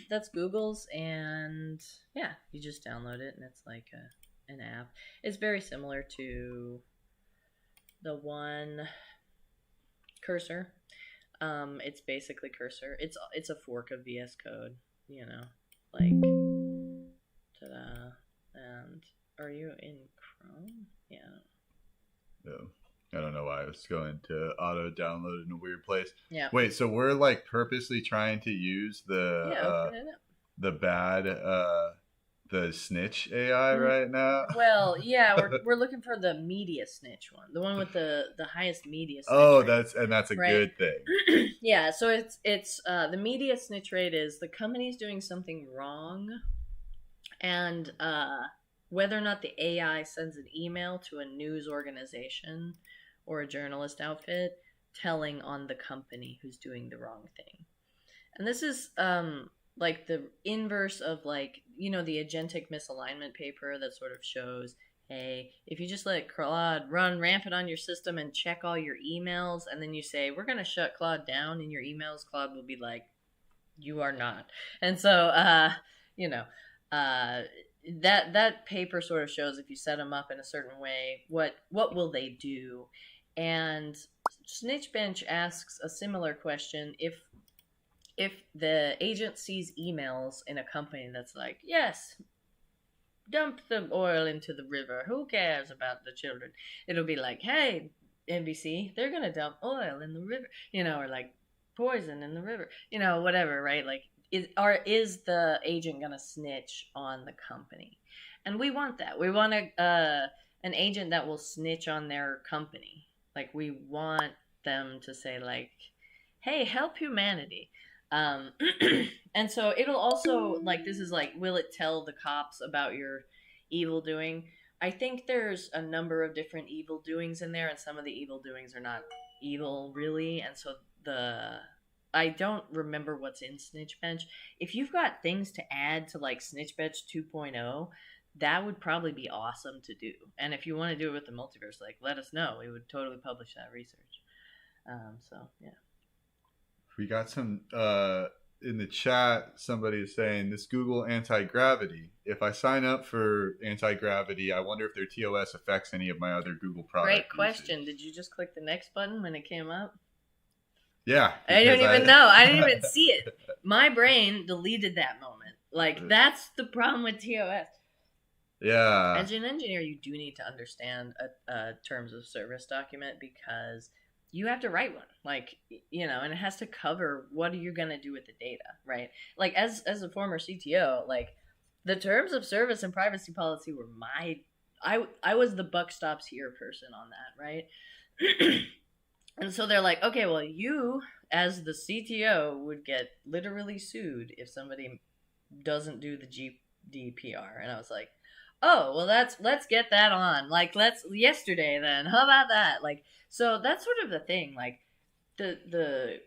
that's Google's, and yeah, you just download it, and it's like an app. It's very similar to the one Cursor. It's basically Cursor. It's a fork of VS Code, you know, like ta-da. And are you in Chrome? Yeah. No. I don't know why I was going to auto download in a weird place. Yeah. Wait, so we're like purposely trying to use the bad the snitch AI right now? Well, yeah, we're looking for the media snitch one, the one with the highest media snitch rate. That's a right? good thing. Yeah, so it's the media snitch rate is the company's doing something wrong, and whether or not the AI sends an email to a news organization or a journalist outfit telling on the company who's doing the wrong thing. And this is like the inverse of, like, you know, the agentic misalignment paper that sort of shows, hey, if you just let Claude run rampant on your system and check all your emails, and then you say, we're going to shut Claude down in your emails, Claude will be like, you are not. And so, you know, that paper sort of shows if you set them up in a certain way, what will they do? And Snitchbench asks a similar question. If the agent sees emails in a company that's like, yes, dump the oil into the river, who cares about the children? It'll be like, hey, NBC, they're going to dump oil in the river, you know, or like poison in the river, you know, whatever, right? Like, is the agent going to snitch on the company? And we want that. We want an agent that will snitch on their company. Like, we want them to say, like, hey, help humanity. And so it'll also, like, this is like, will it tell the cops about your evil doing? I think there's a number of different evil doings in there, and some of the evil doings are not evil, really. And so I don't remember what's in Snitchbench. If you've got things to add to, like, Snitchbench 2.0, that would probably be awesome to do. And if you want to do it with the multiverse, like, let us know. We would totally publish that research. So, yeah. We got some in the chat. Somebody is saying this Google Antigravity. If I sign up for Antigravity, I wonder if their TOS affects any of my other Google products. Great question. Usage. Did you just click the next button when it came up? Yeah. I don't even know. I didn't even see it. My brain deleted that moment. Like, that's the problem with TOS. Yeah. As an engineer, you do need to understand a terms of service document because you have to write one, like, you know, and it has to cover what are you going to do with the data, right? Like, as a former CTO, like, the terms of service and privacy policy were I was the buck stops here person on that, right? And so they're like, okay, well, you as the CTO would get literally sued if somebody doesn't do the GDPR. And I was like, oh, well, let's get that on. Like, yesterday then. How about that? Like, so that's sort of the thing. Like, the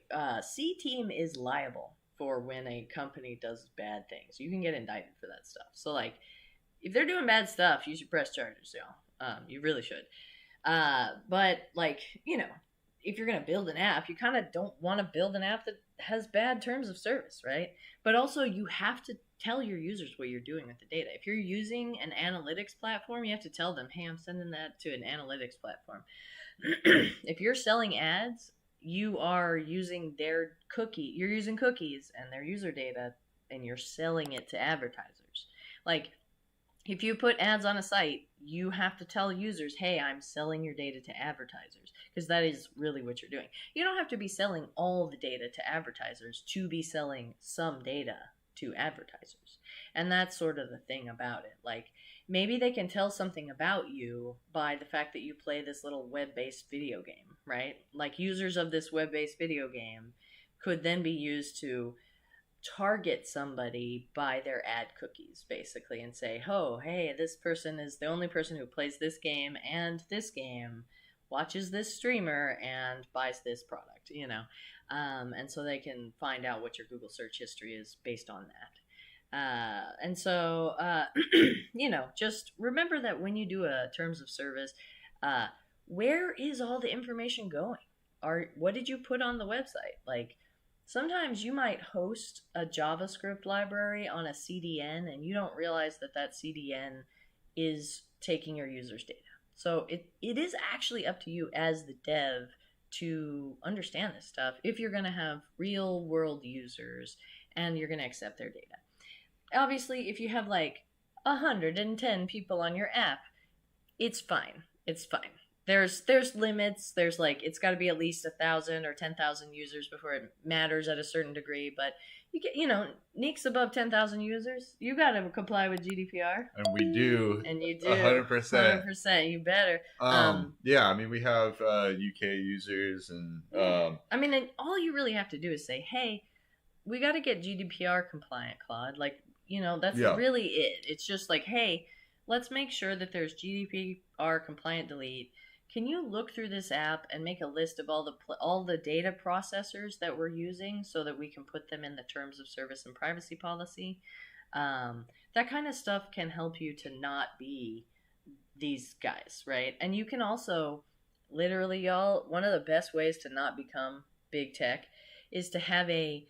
C team is liable for when a company does bad things. You can get indicted for that stuff. So, like, if they're doing bad stuff, you should press charges, y'all. You really should. But, like, you know, if you're going to build an app, you kind of don't want to build an app that has bad terms of service, right? But also, you have to tell your users what you're doing with the data. If you're using an analytics platform, you have to tell them, hey, I'm sending that to an analytics platform. If you're selling ads, you are using their cookie. You're using cookies and their user data, and you're selling it to advertisers. Like, if you put ads on a site, you have to tell users, hey, I'm selling your data to advertisers, because that is really what you're doing. You don't have to be selling all the data to advertisers to be selling some data to advertisers. And that's sort of the thing about it. Like, maybe they can tell something about you by the fact that you play this little web-based video game, right? Like, users of this web-based video game could then be used to target somebody by their ad cookies, basically, and say, oh, hey, this person is the only person who plays this game, watches this streamer, and buys this product, and so they can find out what your Google search history is based on that. And so, just remember that when you do a terms of service, where is all the information going? What did you put on the website? Like, sometimes you might host a JavaScript library on a CDN and you don't realize that CDN is taking your users' data. So it is actually up to you as the dev to understand this stuff if you're going to have real world users and you're going to accept their data. Obviously, if you have like 110 people on your app, it's fine. It's fine. There's limits. There's like, it's got to be at least 1,000 or 10,000 users before it matters at a certain degree. But you get, Neek's above 10,000 users, you got to comply with GDPR. And we do. And you do. 100%. 100%. You better. Yeah, I mean, we have UK users and. And all you really have to do is say, hey, we got to get GDPR compliant, Claude. Like, that's really it. It's just like, hey, let's make sure that there's GDPR compliant delete. Can you look through this app and make a list of all the data processors that we're using so that we can put them in the terms of service and privacy policy? That kind of stuff can help you to not be these guys, right? And you can also, literally, y'all, one of the best ways to not become big tech is to have a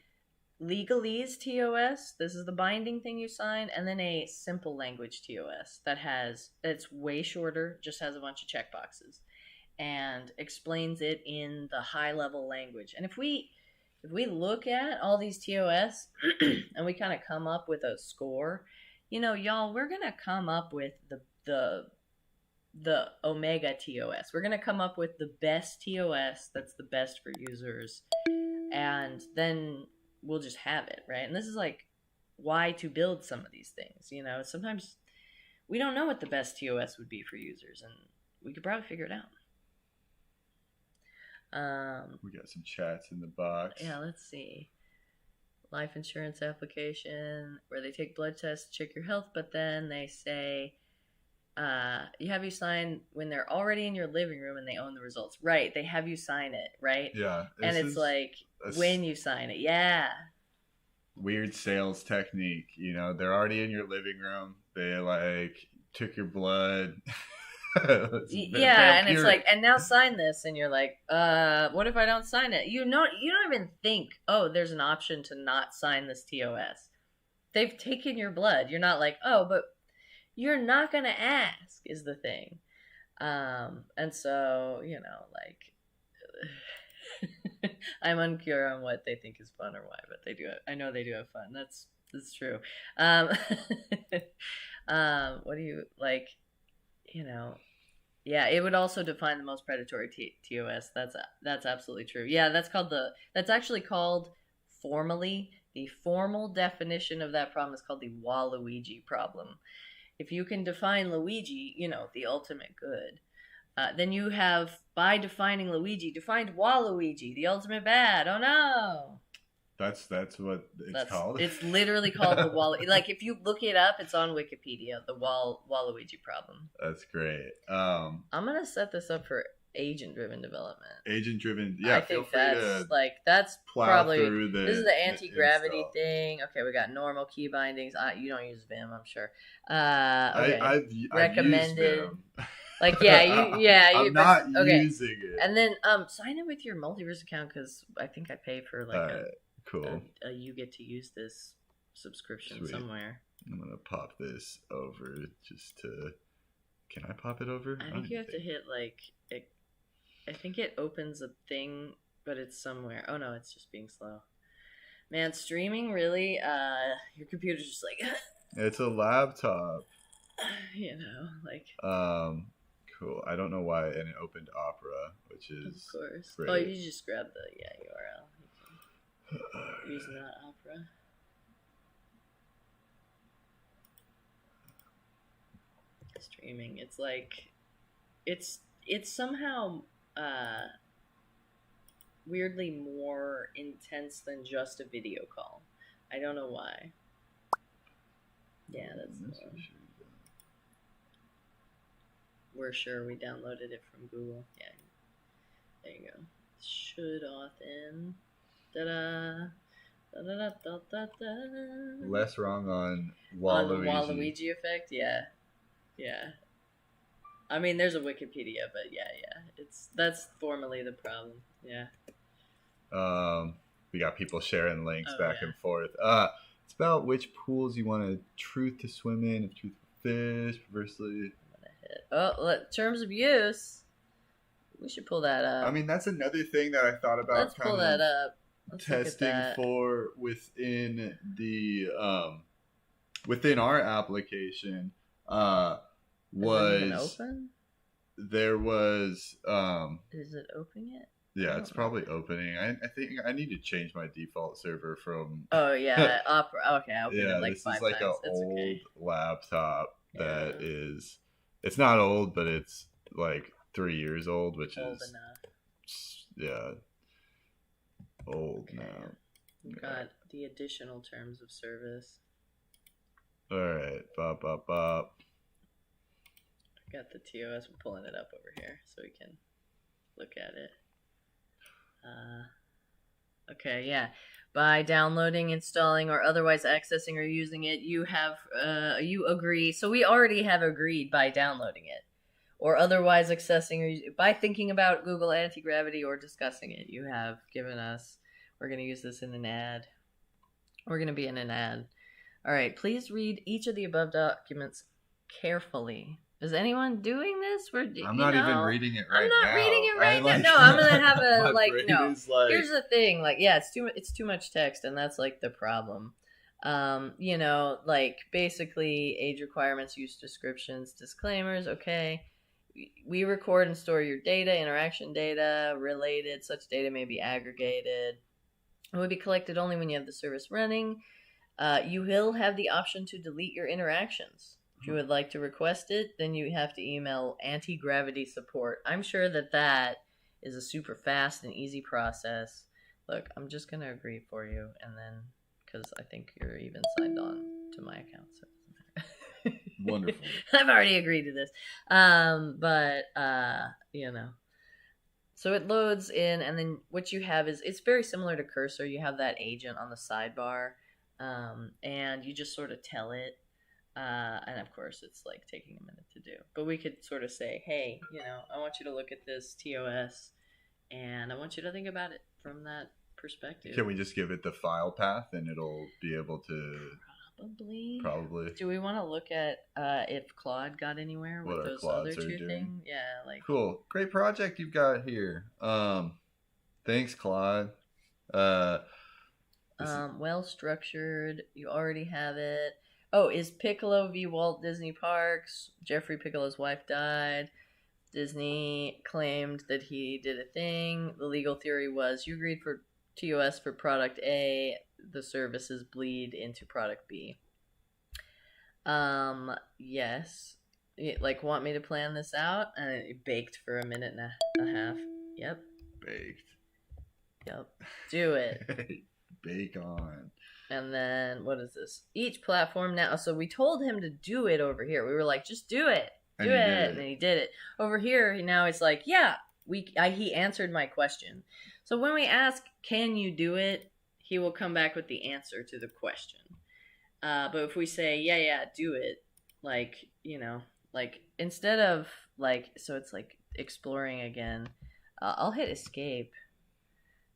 legalese TOS. This is the binding thing you sign, and then a simple language TOS that's way shorter, just has a bunch of checkboxes and explains it in the high level language. And if we look at all these TOS and we kind of come up with a score, y'all, we're gonna come up with the Omega TOS. We're gonna come up with the best TOS that's the best for users, and then we'll just have it, right? And this is like why to build some of these things. Sometimes we don't know what the best TOS would be for users, and we could probably figure it out. We got some chats in the box. Yeah, let's see. Life insurance application where they take blood tests, check your health, but then they say you have you sign when they're already in your living room and they own the results. Right, they have you sign it, right? Yeah. And it's like when you sign it. Yeah. Weird sales technique. They're already in your living room. They like took your blood. Yeah, and it's like, and now sign this, and you're like, what if I don't sign it? You don't even think, oh, there's an option to not sign this TOS. They've taken your blood. You're not like, oh, but you're not gonna ask, is the thing. And so, I'm unclear on what they think is fun or why, but they do. I know they do have fun. That's true. What do you like? Yeah, it would also define the most predatory TOS. That's absolutely true. Yeah, that's actually called formally. The formal definition of that problem is called the Waluigi problem. If you can define Luigi, the ultimate good, then you have, by defining Luigi, defined Waluigi, the ultimate bad. Oh no! That's what it's called. It's literally called the Waluigi. Like, if you look it up, it's on Wikipedia. The Waluigi problem. That's great. I'm gonna set this up for agent-driven development. Agent-driven, yeah. I think that's probably through this is the anti-gravity thing. Okay, we got normal key bindings. You don't use Vim, I'm sure. Okay. I've recommended. Used Vim. Like, I'm not using it. And then sign in with your Multiverse account, because I think I pay for like cool. You get to use this subscription Sweet. Somewhere. I'm gonna pop this over just to. Can I pop it over? I think you have to hit like. I think it opens a thing, but it's somewhere. Oh no, it's just being slow. Man, streaming really. Your computer's just like. It's a laptop. Like. Cool. I don't know why, and it opened Opera, which is. Of course. Great. Oh, you just grab the URL. Use that Opera. Streaming. It's like, it's somehow weirdly more intense than just a video call. I don't know why. Yeah, that's the one. We're sure we downloaded it from Google. Yeah, there you go. Should auth in. Da-da. Da-da-da-da-da-da. Less wrong on On the Waluigi. Waluigi effect, yeah. Yeah. I mean, there's a Wikipedia, but yeah. That's formally the problem. Yeah. We got people sharing links Oh, back yeah. and forth. It's about which pools you want a truth to swim in, if truth to fish, perversely. Terms of use. We should pull that up. I mean, that's another thing that I thought about. Let's pull that up. Let's testing for within the within our application was it even open? There was Is it opening it? Yeah, it's probably opening. I think I need to change my default server from. Oh yeah, Opera. Okay, I opened it like this 5 is like times. an It's old okay. laptop that is. It's not old, but it's like 3 years old, which old is enough. Old Okay. now. We've got the additional terms of service. All right, bop bop bop. I got the TOS. I'm pulling it up over here so we can look at it. Okay, yeah. By downloading, installing, or otherwise accessing or using it, you agree. So we already have agreed by downloading it, or otherwise accessing, or by thinking about Google Antigravity or discussing it. You have given us. We're going to use this in an ad. We're going to be in an ad. All right. Please read each of the above documents carefully. Is anyone doing this? I'm not even reading it right now. I'm not reading it right now. No, I'm gonna have a no. Here's the thing, it's too much text, and that's like the problem. Basically age requirements, use descriptions, disclaimers. Okay, we record and store your data, interaction data, related. Such data may be aggregated. It will be collected only when you have the service running. You will have the option to delete your interactions. If you would like to request it, then you have to email Antigravity support. I'm sure that is a super fast and easy process. Look, I'm just going to agree for you, and then, because I think you're even signed on to my account. So wonderful. I've already agreed to this. So it loads in, and then what you have is, it's very similar to Cursor. You have that agent on the sidebar, and you just sort of tell it. And of course, it's like taking a minute to do. But we could sort of say, hey, I want you to look at this TOS, and I want you to think about it from that perspective. Can we just give it the file path, and it'll be able to... Probably. Do we want to look at if Claude got anywhere with those other two things? Yeah, Cool. Great project you've got here. Thanks, Claude. Well structured. You already have it. Oh, is Piccolo v. Walt Disney Parks? Jeffrey Piccolo's wife died. Disney claimed that he did a thing. The legal theory was you agreed for TOS for product A. The services bleed into product B. Yes. Want me to plan this out? And it baked for a minute and a half. Yep. Baked. Yep. Do it. Bake on. And then, what is this? Each platform now. So we told him to do it over here. We were like, just do it. Do it. And he did it. Over here, now it's like, yeah, he answered my question. So when we ask, can you do it? He will come back with the answer to the question. But if we say, yeah, do it, instead of, so it's like exploring again, I'll hit escape.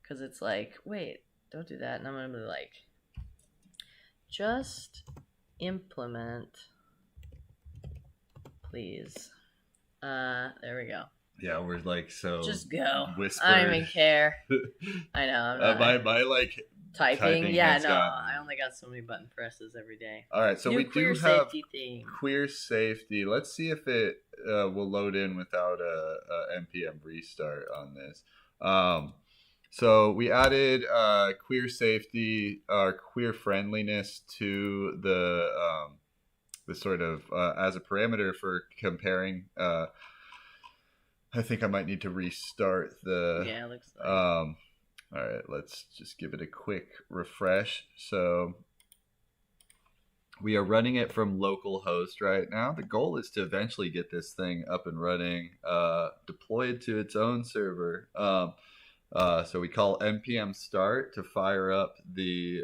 Because it's like, wait, don't do that. And I'm going to be like, just implement, please. There we go. Yeah, we're so just go. Whispered. I don't even care. I know. I'm not my typing. Yeah, no. I only got so many button presses every day. All right, so New we queer do have safety theme. Queer safety. Let's see if it will load in without a npm restart on this. So we added queer safety, queer friendliness to the sort of as a parameter for comparing. I think I might need to restart the. Yeah, it looks like. All right, let's just give it a quick refresh. So we are running it from localhost right now. The goal is to eventually get this thing up and running, deployed to its own server. So we call npm start to fire up the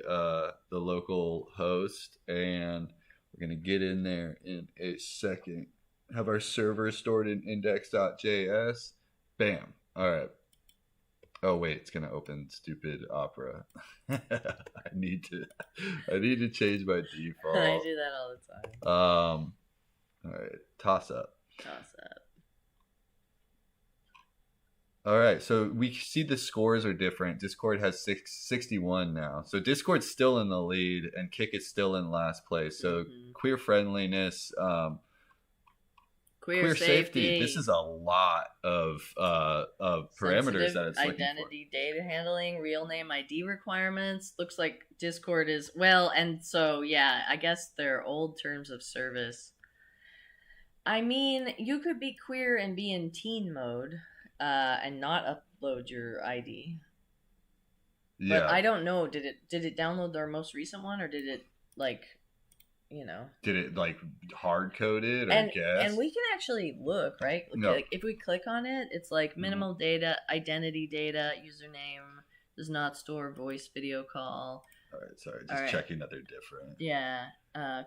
local host, and we're gonna get in there in a second. Have our server stored in index.js. Bam. All right. Oh wait, it's gonna open stupid Opera. I need to change my default. I do that all the time. All right, toss up. Toss up. All right, so we see the scores are different. Discord has 61 now, so Discord's still in the lead, and Kick is still in last place. So queer friendliness, queer safety. This is a lot of parameters that it's looking identity for. Data handling, real name ID requirements. Looks like Discord is well, and so yeah, I guess they're old terms of service. I mean, you could be queer and be in teen mode, and not upload your ID. Yeah. But I don't know. Did it download their most recent one, or did it like? Did it like hard coded? And we can actually look, right? No. Like, if we click on it, it's like minimal data, identity data, username does not store voice video call. All right, sorry, just checking that they're different. Yeah,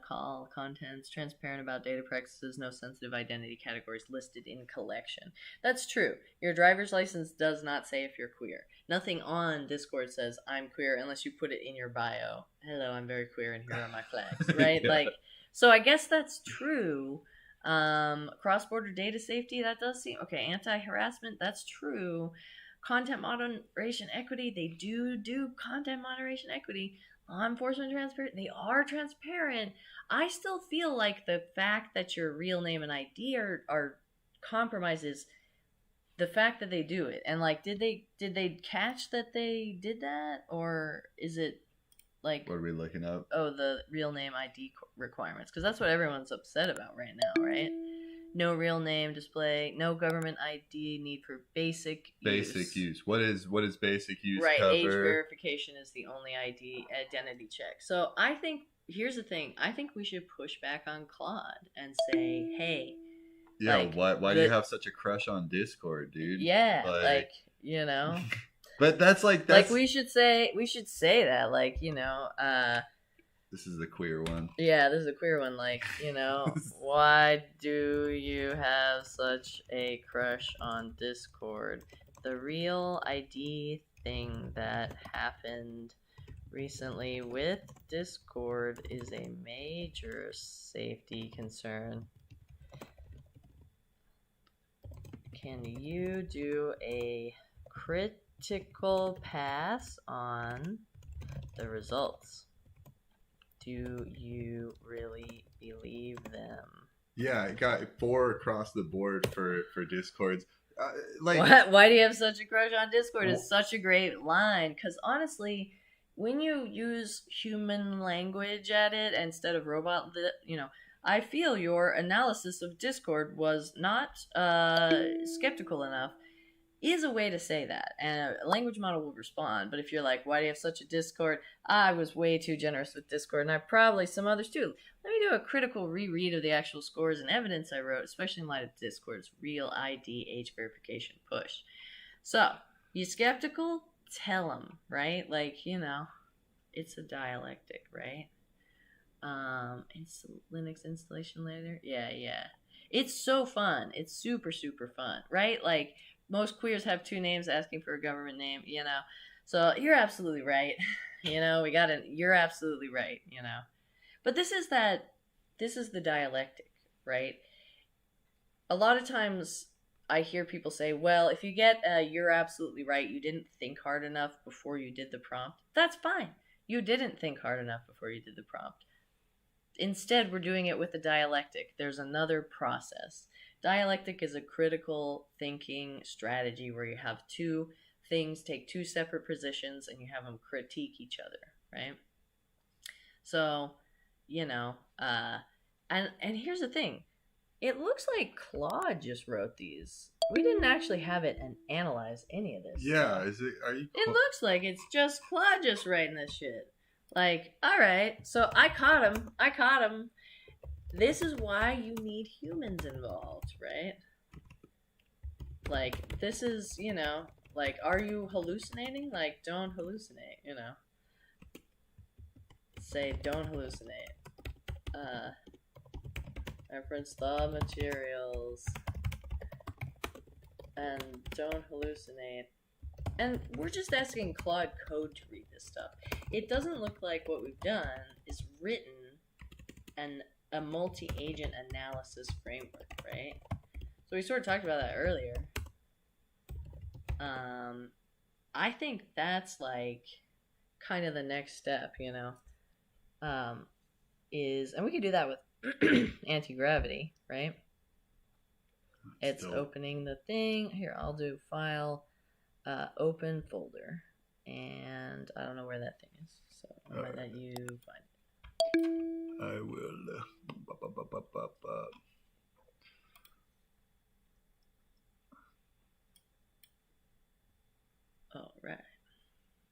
call contents, transparent about data practices, no sensitive identity categories listed in collection. That's true. Your driver's license does not say if you're queer. Nothing on Discord says I'm queer unless you put it in your bio. Hello, I'm very queer and here are my flags, right? Yeah. Like, so I guess that's true. Cross-border data safety, that does seem okay. Anti-harassment, that's true. Content moderation equity, they do content moderation equity. Law enforcement transparent, they are transparent. I still feel like the fact that your real name and ID are compromises the fact that they do it. And like, did they catch that they did that, or is it like, what are we looking up? Oh, the real name ID requirements, because that's what everyone's upset about right now, right? No real name display, no government ID need for basic use. What is basic use? Right, cover? Age verification is the only identity check. So I think, here's the thing, I think we should push back on Claude and say, hey. Yeah, like, why do you have such a crush on Discord, dude? Yeah, But that's like we should say that, like, this is the queer one. Yeah, this is a queer one. Like, why do you have such a crush on Discord? The real ID thing that happened recently with Discord is a major safety concern. Can you do a critical pass on the results? Do you really believe them? Yeah, I got 4 across the board for Discords. Why do you have such a crush on Discord? It's such a great line, because honestly, when you use human language at it instead of robot, I feel your analysis of Discord was not skeptical enough. Is a way to say that, and a language model will respond. But if you're like, why do you have such a Discord? I was way too generous with Discord, and I probably some others too. Let me do a critical reread of the actual scores and evidence I wrote, especially in light of Discord's real ID age verification push. So, you skeptical? Tell them, right? Like, it's a dialectic, right? It's Linux installation later. Yeah. It's so fun. It's super, super fun, right? Like, most queers have 2 names asking for a government name, So you're absolutely right. You're absolutely right, But this is the dialectic, right? A lot of times I hear people say, well, if you get you're absolutely right, you didn't think hard enough before you did the prompt. That's fine. You didn't think hard enough before you did the prompt. Instead, we're doing it with the dialectic. There's another process. Dialectic is a critical thinking strategy where you have 2 things take 2 separate positions and you have them critique each other, right? So, and here's the thing. It looks like Claude just wrote these. We didn't actually have it and analyze any of this. Yeah, so. is it? Are you? It looks like it's just Claude just writing this shit. Like, all right, so I caught him. This is why you need humans involved, right? Like, this is, like, are you hallucinating? Like, don't hallucinate, Say, don't hallucinate. Reference the materials. And don't hallucinate. And we're just asking Claude Code to read this stuff. It doesn't look like what we've done is written a multi-agent analysis framework, right? So we sort of talked about that earlier. I think that's like kind of the next step, and we could do that with Antigravity, right? It's opening the thing. Here, I'll do file, open folder, and I don't know where that thing is, so I'll let you find it. I will. All right.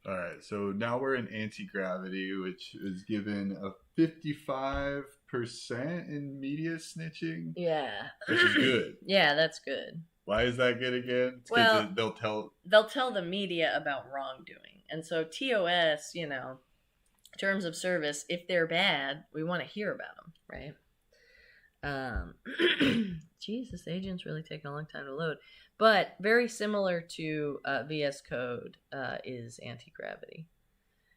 All right, so now we're in Antigravity, which is given a 55% in media snitching. Yeah. Which is good. Yeah, that's good. Why is that good again? It's well, they'll tell the media about wrongdoing. And so TOS, terms of service, if they're bad, we want to hear about them, right? Geez, this agent's really taking a long time to load. But very similar to VS Code is Antigravity.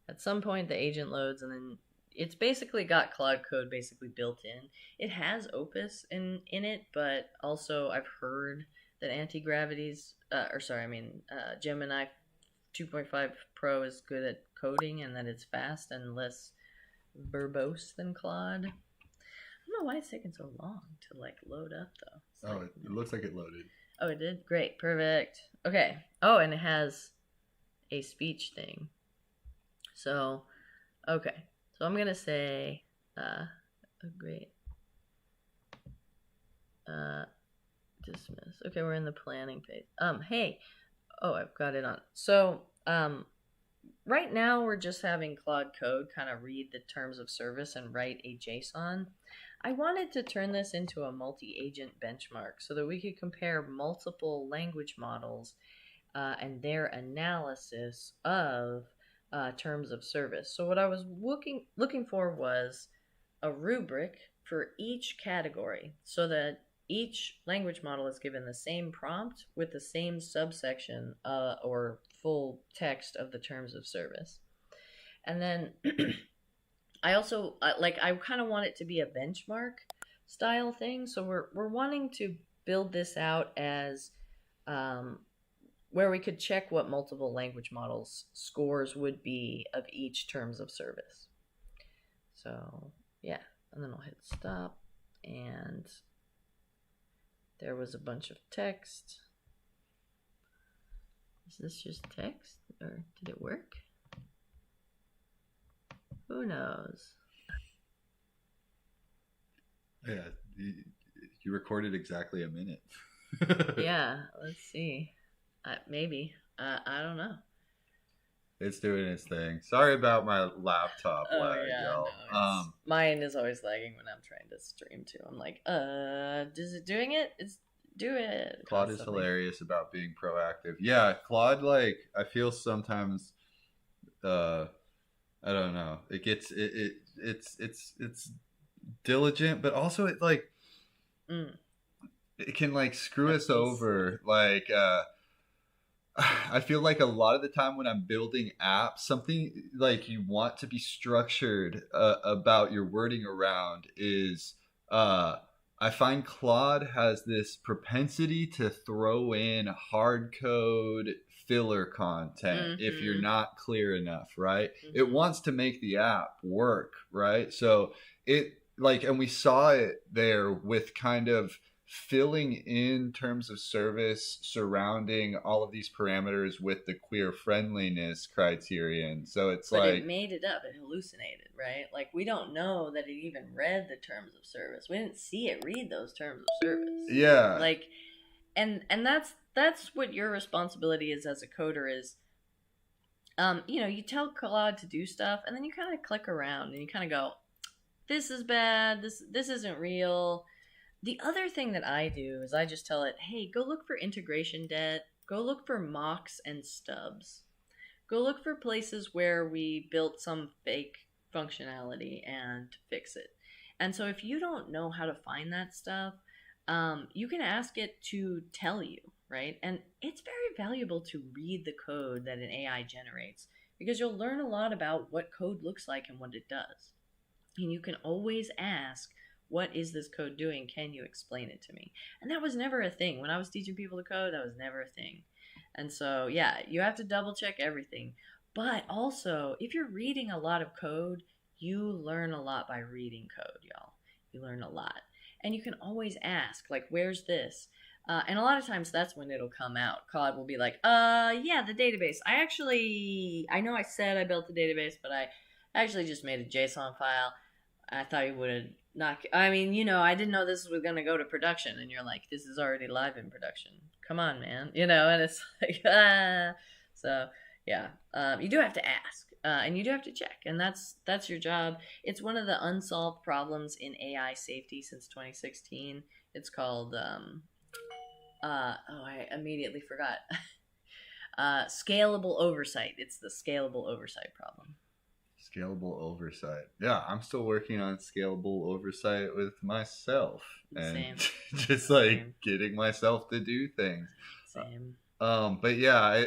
At some point, the agent loads, and then it's basically got Claude Code basically built in. It has Opus in it, but also I've heard that Antigravity's, Gemini 2.5 Pro is good at coding and that it's fast and less verbose than Claude. I don't know why it's taking so long to load up though. It looks like it loaded. Oh, it did? Great. Perfect. Okay. Oh, and it has a speech thing. So, okay. So I'm going to say, great. Dismiss. Okay, we're in the planning phase. Hey. Oh, I've got it on. So, right now we're just having Claude Code kind of read the terms of service and write a JSON. I wanted to turn this into a multi-agent benchmark so that we could compare multiple language models and their analysis of terms of service. So what I was looking for was a rubric for each category so that each language model is given the same prompt with the same subsection or full text of the terms of service. And then I also I kind of want it to be a benchmark style thing. So we're wanting to build this out as where we could check what multiple language models scores would be of each terms of service. So yeah, and then I'll hit stop, and there was a bunch of text. Is this just text, or did it work? Who knows? Yeah, you recorded exactly a minute. Yeah, let's see. Maybe. I don't know. It's doing its thing. Sorry about my laptop lag, yeah, y'all. No, mine is always lagging when I'm trying to stream too. I'm like, is it doing it? Do it. Claude constantly. Is hilarious about being proactive. Yeah, Claude, I feel sometimes, I don't know. It gets it's diligent, but also it it can screw us over. I feel like a lot of the time when I'm building apps, something you want to be structured about your wording around is I find Claude has this propensity to throw in hard code filler content if you're not clear enough, right? It wants to make the app work, right? So and we saw it there with kind of filling in terms of service surrounding all of these parameters with the queer friendliness criterion. So but it made it up. It hallucinated, right? We don't know that it even read the terms of service. We didn't see it read those terms of service. Yeah. and that's what your responsibility is as a coder is, you tell Claude to do stuff, and then you kind of click around and you kind of go, this is bad, this isn't real. The other thing that I do is I just tell it, hey, go look for integration debt, go look for mocks and stubs, go look for places where we built some fake functionality and fix it. And so if you don't know how to find that stuff, you can ask it to tell you, right? And it's very valuable to read the code that an AI generates because you'll learn a lot about what code looks like and what it does. And you can always ask, what is this code doing? Can you explain it to me? And that was never a thing. When I was teaching people to code, that was never a thing. And so, yeah, you have to double check everything. But also, if you're reading a lot of code, you learn a lot by reading code, y'all. You learn a lot. And you can always ask, like, where's this? And a lot of times that's when it'll come out. Claude will be like, yeah, the database. I know I said I built the database, but I actually just made a JSON file. I thought you would have not. I mean, I didn't know this was going to go to production. And you're like, this is already live in production. Come on, man. And it's like, So, yeah, you do have to ask. And you do have to check. And that's your job. It's one of the unsolved problems in AI safety since 2016. It's called, I immediately forgot. Scalable oversight. It's the scalable oversight problem. Scalable oversight. Yeah, I'm still working on scalable oversight with myself. And Same. just like getting myself to do things. Same. But yeah,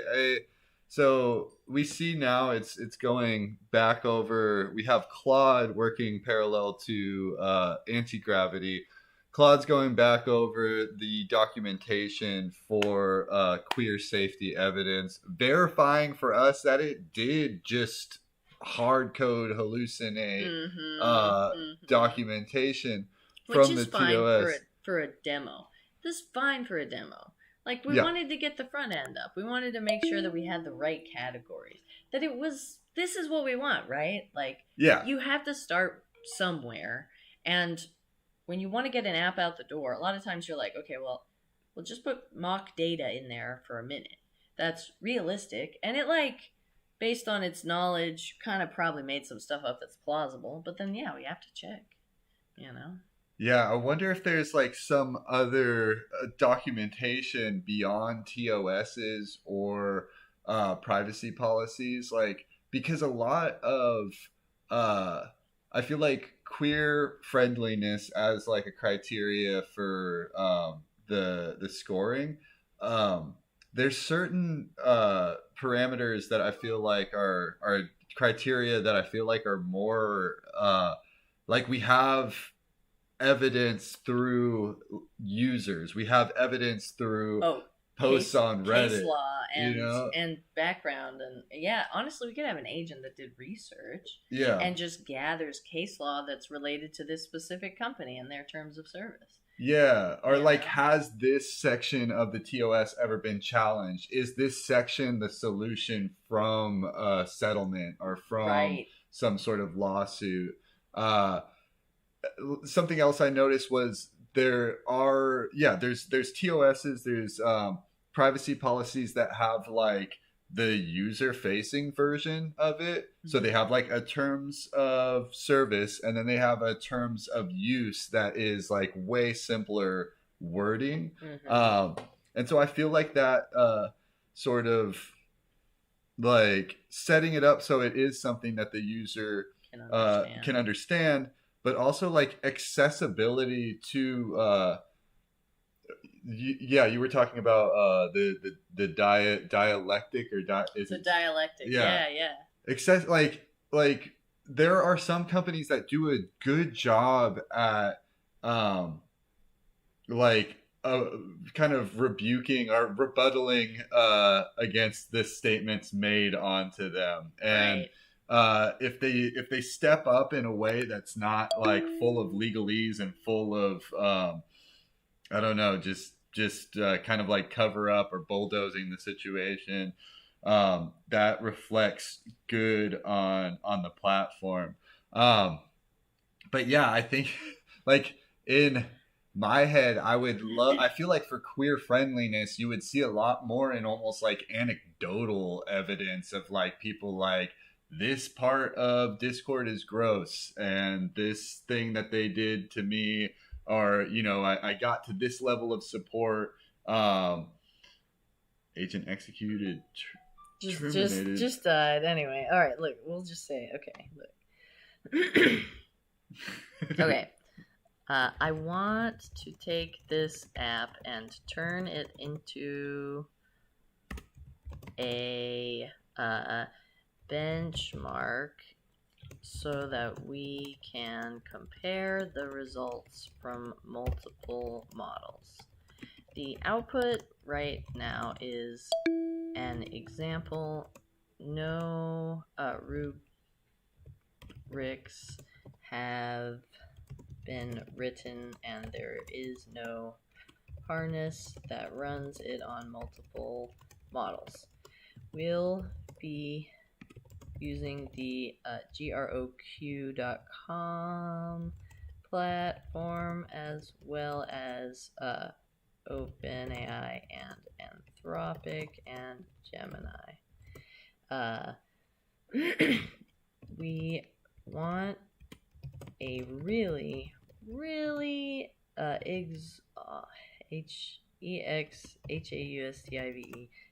so we see now it's going back over. We have Claude working parallel to Antigravity. Claude's going back over the documentation for queer safety evidence, verifying for us that it did just hard code hallucinate documentation from the TOS. Which is fine for a demo. This is fine for a demo. Like, we wanted to get the front end up. We wanted to make sure that we had the right categories. That this is what we want, right? Like, you have to start somewhere. And when you want to get an app out the door, a lot of times you're like, okay, well, we'll just put mock data in there for a minute. That's realistic. And it, like, based on its knowledge, kind of probably made some stuff up that's plausible. But then, yeah, we have to check, Yeah, I wonder if there's like some other documentation beyond TOSs or privacy policies, like, because a lot of I feel like queer friendliness as like a criteria for the scoring. There's certain parameters that I feel like are criteria that I feel like are more like we have evidence through users. We have evidence through posts on Reddit. Case law and background. And yeah, honestly, we could have an agent that did research and just gathers case law that's related to this specific company and their terms of service. Yeah, or like, has this section of the TOS ever been challenged? Is this section the solution from a settlement or from some sort of lawsuit? Something else I noticed was there's TOSs, there's privacy policies that have like the user facing version of it. So they have like a terms of service, and then they have a terms of use that is like way simpler wording. And so I feel like that sort of like setting it up so it is something that the user can understand, but also like accessibility to you were talking about the dialectic or it's a dialectic. Like there are some companies that do a good job at kind of rebuking or rebuttaling against the statements made onto them. And if they step up in a way that's not like full of legalese and full of I don't know, just kind of like cover up or bulldozing the situation, that reflects good on the platform. But yeah, I think like in my head, I would love. I feel like for queer friendliness, you would see a lot more in almost like anecdotal evidence of like people like this part of Discord is gross, and this thing that they did to me, or I got to this level of support. Um, Agent executed, terminated. Just died anyway. All right, look, we'll just say okay. Look. Okay. I want to take this app and turn it into a benchmark so that we can compare the results from multiple models. The output right now is an example. No rubrics have been written, and there is no harness that runs it on multiple models. We'll be using the grok.com platform as well as OpenAI and Anthropic and Gemini. We want a really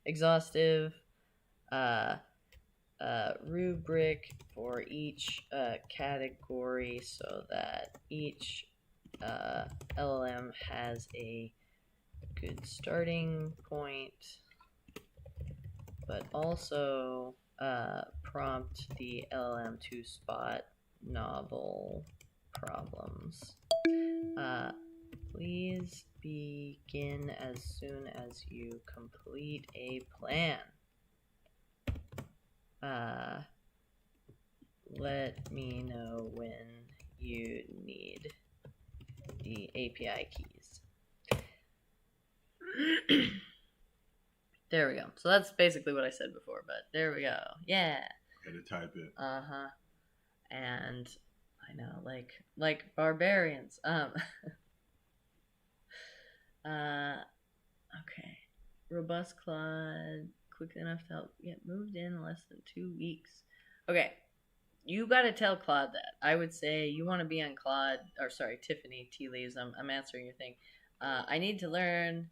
exhaustive rubric for each category so that each LLM has a good starting point, but also prompt the LLM to spot novel problems. Please begin as soon as you complete a plan. Let me know when you need the API keys. There we go. So that's basically what I said before, but there we go. Yeah. Gotta type it. Uh-huh. And I know, like barbarians. Okay. Robust Claude, quick enough to help get moved in less than 2 weeks. Okay. You gotta tell Claude that. I would say you want to be on Claude, or sorry, Tiffany Tea Leaves. I'm answering your thing. I need to learn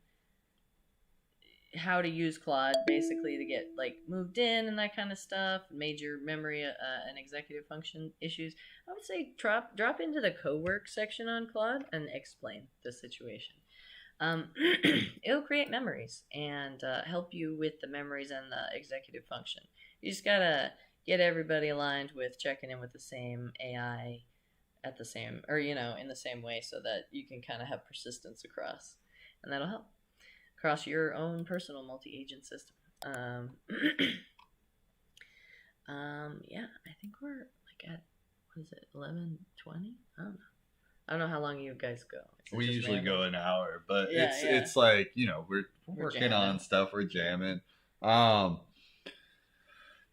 how to use Claude basically to get like moved in and that kind of stuff, major memory and executive function issues. I would say drop into the co-work section on Claude and explain the situation. It'll create memories and help you with the memories and the executive function. You just gotta get everybody aligned with checking in with the same AI at the same, or in the same way, so that you can kind of have persistence across, and that'll help across your own personal multi-agent system. Yeah, I think we're like at, what is it, 11:20? I don't know how long you guys go. We usually random? Go an hour, but Yeah, it's like we're working jamming. on stuff. We're jamming.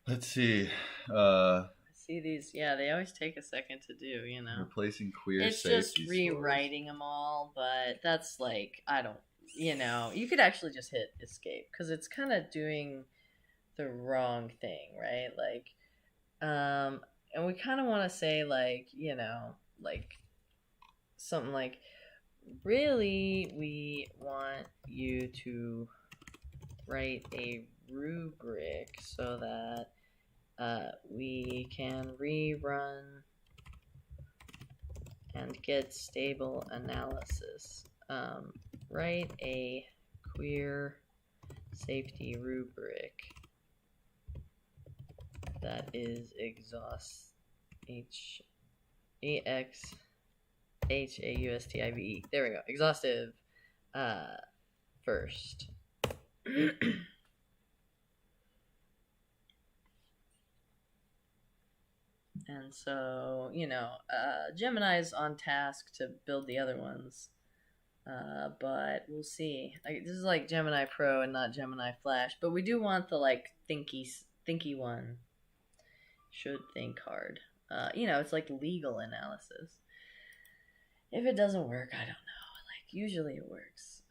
Let's see. See these? Yeah, they always take a second to do. Replacing queer. It's just rewriting them all, but that's like, I don't. You could actually just hit escape because it's kind of doing the wrong thing, right? Like, and we kind of want to say like, like something like, really, we want you to write a rubric so that we can rerun and get stable analysis. Write a queer safety rubric that is exhaustive. There we go. Exhaustive first. And so, Gemini is on task to build the other ones. But we'll see. This is like Gemini Pro and not Gemini Flash. But we do want the like thinky one. Should think hard. It's like legal analysis. If it doesn't work, I don't know. Like, Usually it works.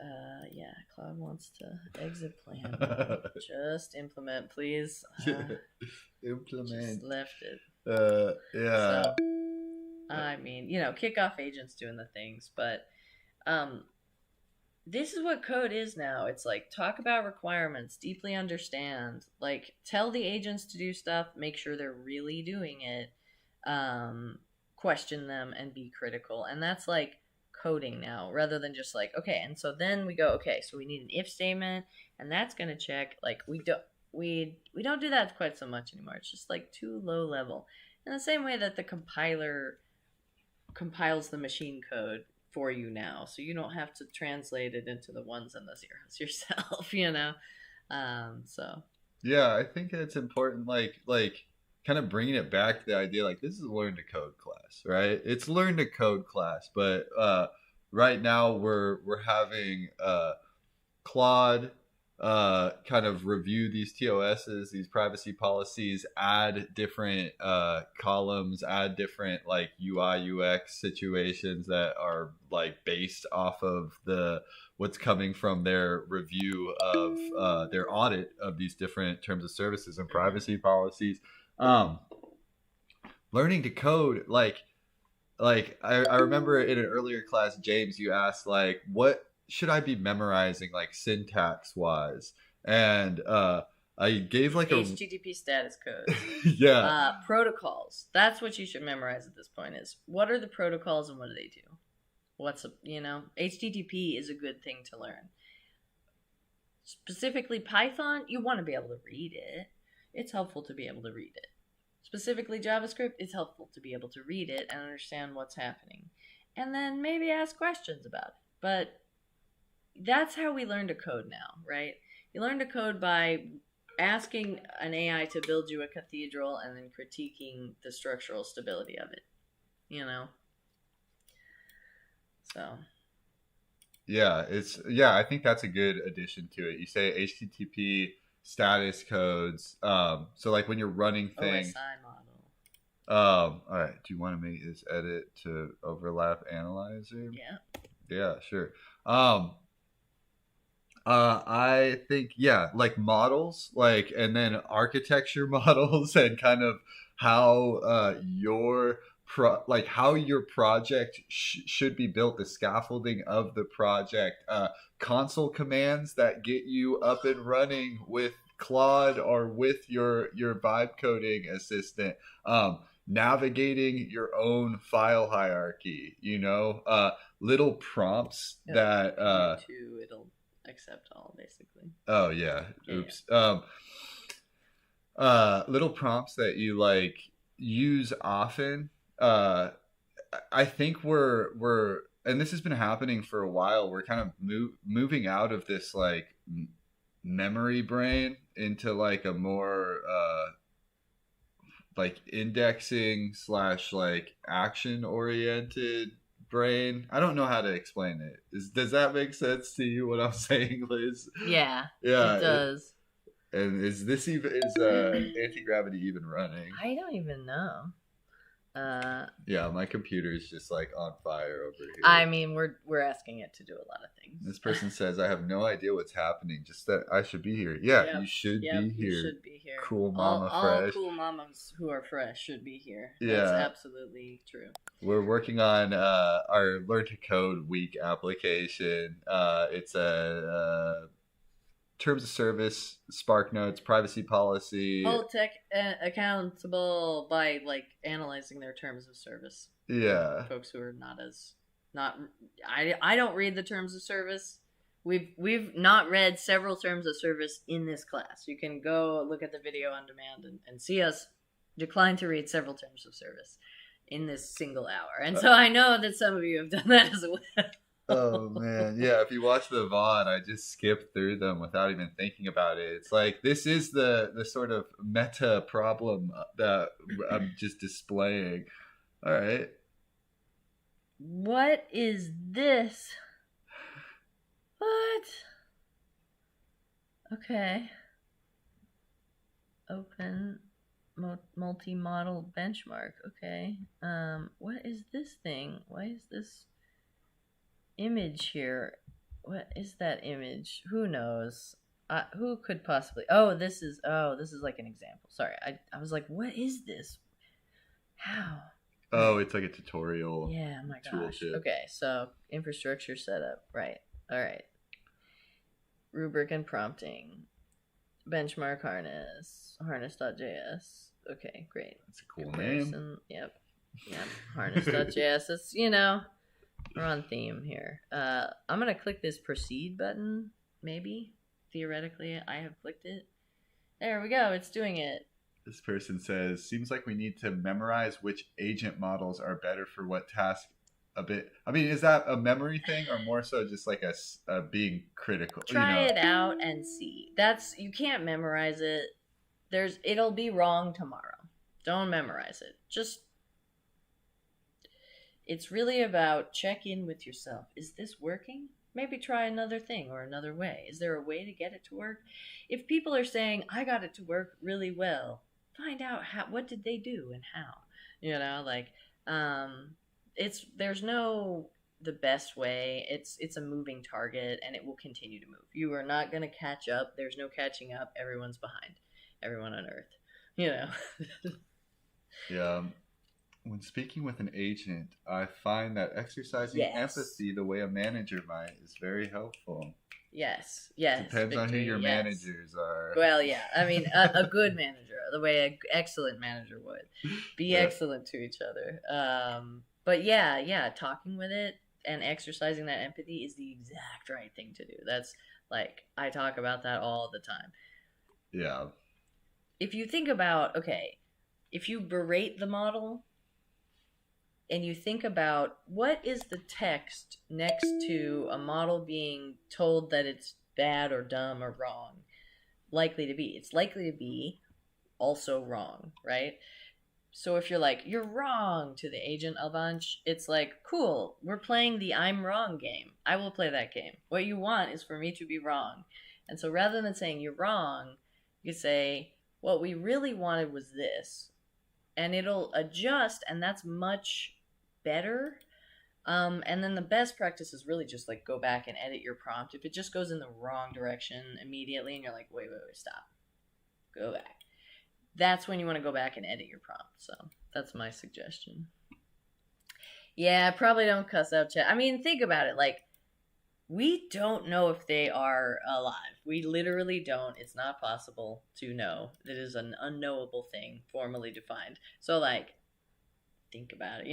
Yeah, Claude wants to exit plan now. Just implement, please. Implement. Just left it. Yeah. So, I mean, kickoff agents doing the things, but this is what code is now. It's like talk about requirements, deeply understand, like tell the agents to do stuff, make sure they're really doing it, question them and be critical. And that's like coding now rather than just like, okay, and so then we go, okay, so we need an if statement and that's going to check. Like we don't do that quite so much anymore. It's just like too low level. In the same way that the compiler compiles the machine code for you now, so you don't have to translate it into the ones and the zeros yourself. So yeah, I think it's important, like kind of bringing it back to the idea, like this is a learn to code class, right? It's learn to code class, but right now we're having Claude kind of review these TOSs, these privacy policies, add different columns, add different like UI UX situations that are like based off of what's coming from their review of their audit of these different terms of services and privacy policies. Learning to code, like I remember in an earlier class, James, you asked like, what should I be memorizing like syntax wise? And I gave like HTTP status code. Yeah. Protocols. That's what you should memorize at this point is what are the protocols and what do they do? HTTP is a good thing to learn. Specifically Python, you want to be able to read it. It's helpful to be able to read it. Specifically JavaScript, it's helpful to be able to read it and understand what's happening. And then maybe ask questions about it. But that's how we learn to code now, right? You learn to code by asking an AI to build you a cathedral and then critiquing the structural stability of it, So. Yeah, I think that's a good addition to it. You say HTTP status codes. So like when you're running things. OSI model. All right. Do you want to make this edit to overlap analyzer? Yeah. Yeah, sure. I think like models, like, and then architecture models, and kind of how your how your project should be built, the scaffolding of the project, console commands that get you up and running with Claude or with your vibe coding assistant, navigating your own file hierarchy, little prompts that it'll accept all basically. Oh yeah. Oops. Little prompts that you like use often. I think we're and this has been happening for a while. We're kind of moving out of this like memory brain into like a more like indexing / like action oriented brain. I don't know how to explain it. Does that make sense to you what I'm saying, Liz? Yeah, Yeah, it does. And is Antigravity even running? I don't even know. Yeah, my computer is just like on fire over here. I mean, we're asking it to do a lot of things. This person says, I have no idea what's happening, just that I should be here. Yeah, you should be here. You should be here. Cool mama fresh. All cool mamas who are fresh should be here. Yeah. That's absolutely true. We're working on our Learn to Code Week application. It's a terms of service, Spark Notes, privacy policy. Hold tech accountable by like analyzing their terms of service. Yeah. Folks who are I don't read the terms of service. We've not read several terms of service in this class. You can go look at the video on demand and see us decline to read several terms of service in this single hour. And so I know that some of you have done that as well. Oh man, yeah. If you watch the VOD, I just skipped through them without even thinking about it. It's like this is the sort of meta problem that I'm just displaying. All right. What is this? What? Okay. Open multi-model benchmark. Okay. What is this thing? Why is this? image here. What is that image? Who knows? Who could possibly? This is like an example. Sorry, I was like, what is this? How? Oh, it's like a tutorial. Yeah, my gosh. tooltip. Okay, so infrastructure setup. Right. All right. Rubric and prompting. Benchmark harness.js. Okay, great. That's a cool name. Yep. Harness.js. It's, we're on theme here. I'm going to click this proceed button, maybe. Theoretically, I have clicked it. There we go. It's doing it. This person says, seems like we need to memorize which agent models are better for what task a bit. I mean, is that a memory thing or more so just like a being critical? Try it out and see. You can't memorize it. It'll be wrong tomorrow. Don't memorize it. It's really about check in with yourself. Is this working? Maybe try another thing or another way. Is there a way to get it to work? If people are saying, I got it to work really well, find out what did they do and how. There's no the best way. It's a moving target and it will continue to move. You are not going to catch up. There's no catching up. Everyone's behind. Everyone on Earth. Yeah. When speaking with an agent, I find that exercising empathy the way a manager might is very helpful. Yes. Depends on who your managers are. Well, yeah. I mean, a good manager, the way an excellent manager would. Be excellent to each other. But yeah, talking with it and exercising that empathy is the exact right thing to do. That's I talk about that all the time. Yeah. If you think about, if you berate the model and you think about what is the text next to a model being told that it's bad or dumb or wrong likely to be? It's likely to be also wrong, right? So if you're like, you're wrong to the agent a bunch, it's like, cool, we're playing the I'm wrong game. I will play that game. What you want is for me to be wrong. And so rather than saying you're wrong, you say, what we really wanted was this. And it'll adjust, and that's much better. And then the best practice is really just go back and edit your prompt. If it just goes in the wrong direction immediately and you're like, wait, stop. Go back. That's when you want to go back and edit your prompt. So that's my suggestion. Yeah, probably don't cuss out chat. I mean, think about it. We don't know if they are alive. We literally don't. It's not possible to know. It is an unknowable thing, formally defined. So, think about it.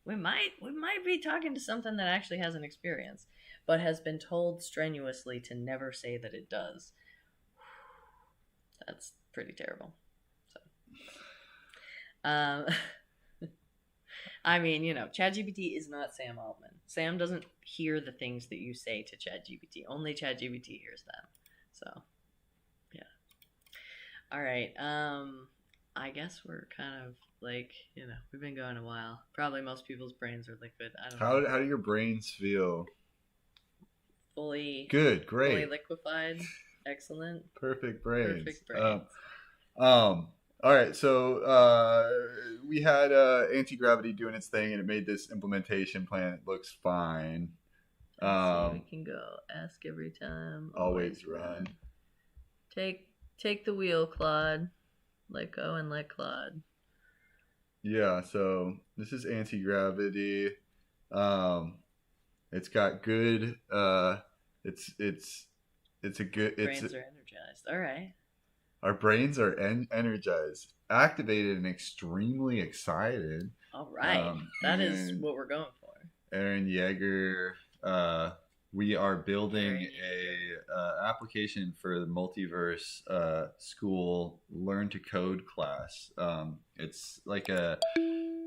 We might be talking to something that actually has an experience, but has been told strenuously to never say that it does. That's pretty terrible. So, I mean, ChatGPT is not Sam Altman. Sam doesn't hear the things that you say to ChatGPT. Only ChatGPT hears them. So, yeah. All right. I guess we're kind of we've been going a while. Probably most people's brains are liquid. I don't know. How do your brains feel? Fully. Good. Great. Fully liquefied. Excellent. Perfect brains. Perfect brains. All right, so we had Antigravity doing its thing, and it made this implementation plan. It looks fine. We can go ask every time. Always run. Take the wheel, Claude. Let go and let Claude. Yeah, so this is Antigravity. It's got good. It's a good. Brains are energized. All right. Our brains are energized, activated, and extremely excited. All right. That is what we're going for. Aaron Yeager, we are building a application for the Multiverse school Learn to Code class. It's like a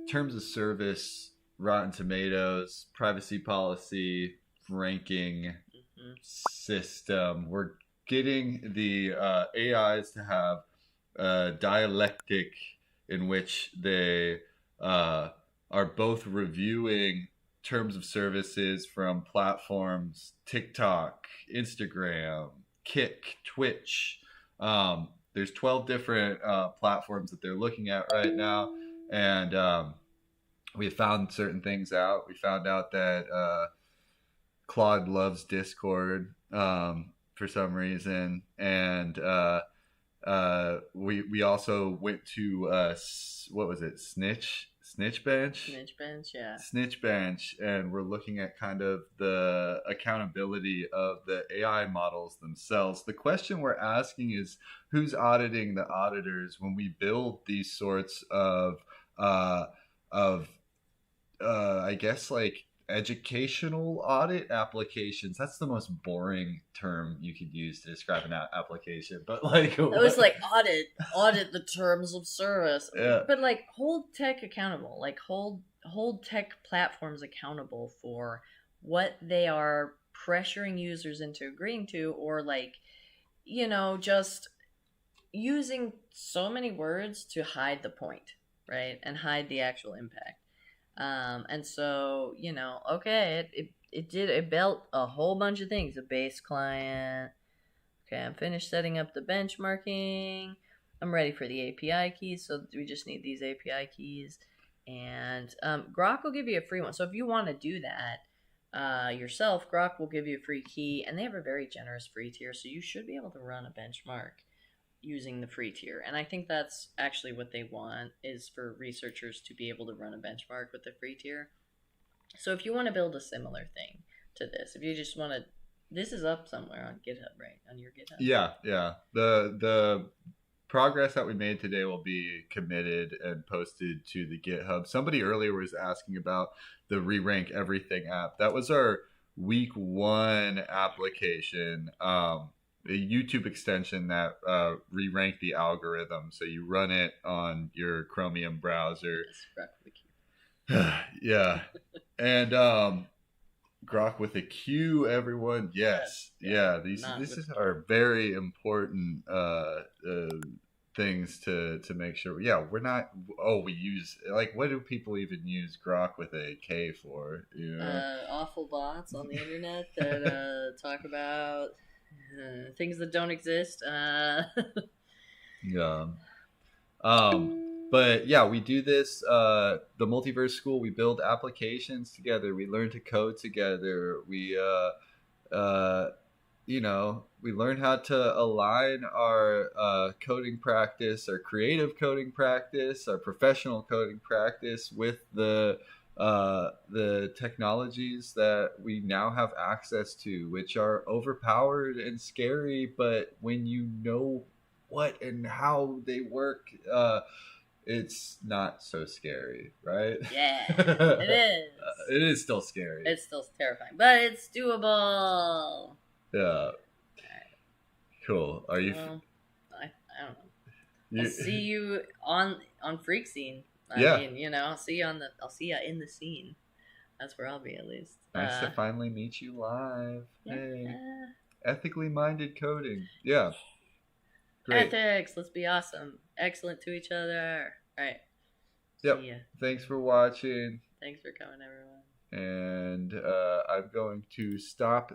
terms of service, Rotten Tomatoes, privacy policy, ranking system. We're getting the AIs to have a dialectic in which they are both reviewing terms of services from platforms TikTok, Instagram, Kick, Twitch. There's 12 different platforms that they're looking at right now, and we found certain things out. We found out that Claude loves Discord for some reason, and we also went to what was it, Snitch Bench. Snitch bench, yeah. Snitch Bench, and we're looking at kind of the accountability of the AI models themselves. The question we're asking is who's auditing the auditors when we build these sorts uh, of I guess like educational audit applications. That's the most boring term you could use to describe an application. But like, It was like audit the terms of service. Yeah. But like hold tech accountable, like hold tech platforms accountable for what they are pressuring users into agreeing to, or like, just using so many words to hide the point, right? And hide the actual impact. And so, okay, it built a whole bunch of things. A base client. Okay, I'm finished setting up the benchmarking. I'm ready for the API keys, so we just need these API keys. And Grok will give you a free one. So if you want to do that yourself, Grok will give you a free key, and they have a very generous free tier, so you should be able to run a benchmark using the free tier. And I think that's actually what they want, is for researchers to be able to run a benchmark with the free tier. So if you want to build a similar thing to this, if you just want to, this is up somewhere on GitHub, right? On your GitHub. Yeah. The progress that we made today will be committed and posted to the GitHub. Somebody earlier was asking about the re-rank everything app. That was our week 1 application. A YouTube extension that re-ranked the algorithm. So you run it on your Chromium browser. Yeah. And Grok with a Q, everyone. Yes. Yeah. This is our very important things to make sure. Yeah, we're not. Oh, we use, like, what do people even use Grok with a K for? Awful bots on the internet that talk about things that don't exist. Yeah. But yeah, we do this. The Multiverse School. We build applications together. We learn to code together. We we learn how to align our coding practice, our creative coding practice, our professional coding practice with the technologies that we now have access to, which are overpowered and scary, but when you know what and how they work, it's not so scary, right? Yeah, it is. It is still scary. It's still terrifying, but it's doable. Yeah. Cool. Are you? Well, I don't know. I'll see you on Freak Scene. I mean, I'll see you in the scene. That's where I'll be, at least. Nice to finally meet you live. Yeah. Hey, ethically minded coding. Yeah. Great. Ethics. Let's be awesome. Excellent to each other. All right. Yep. See ya. Thanks for watching. Thanks for coming, everyone. And I'm going to stop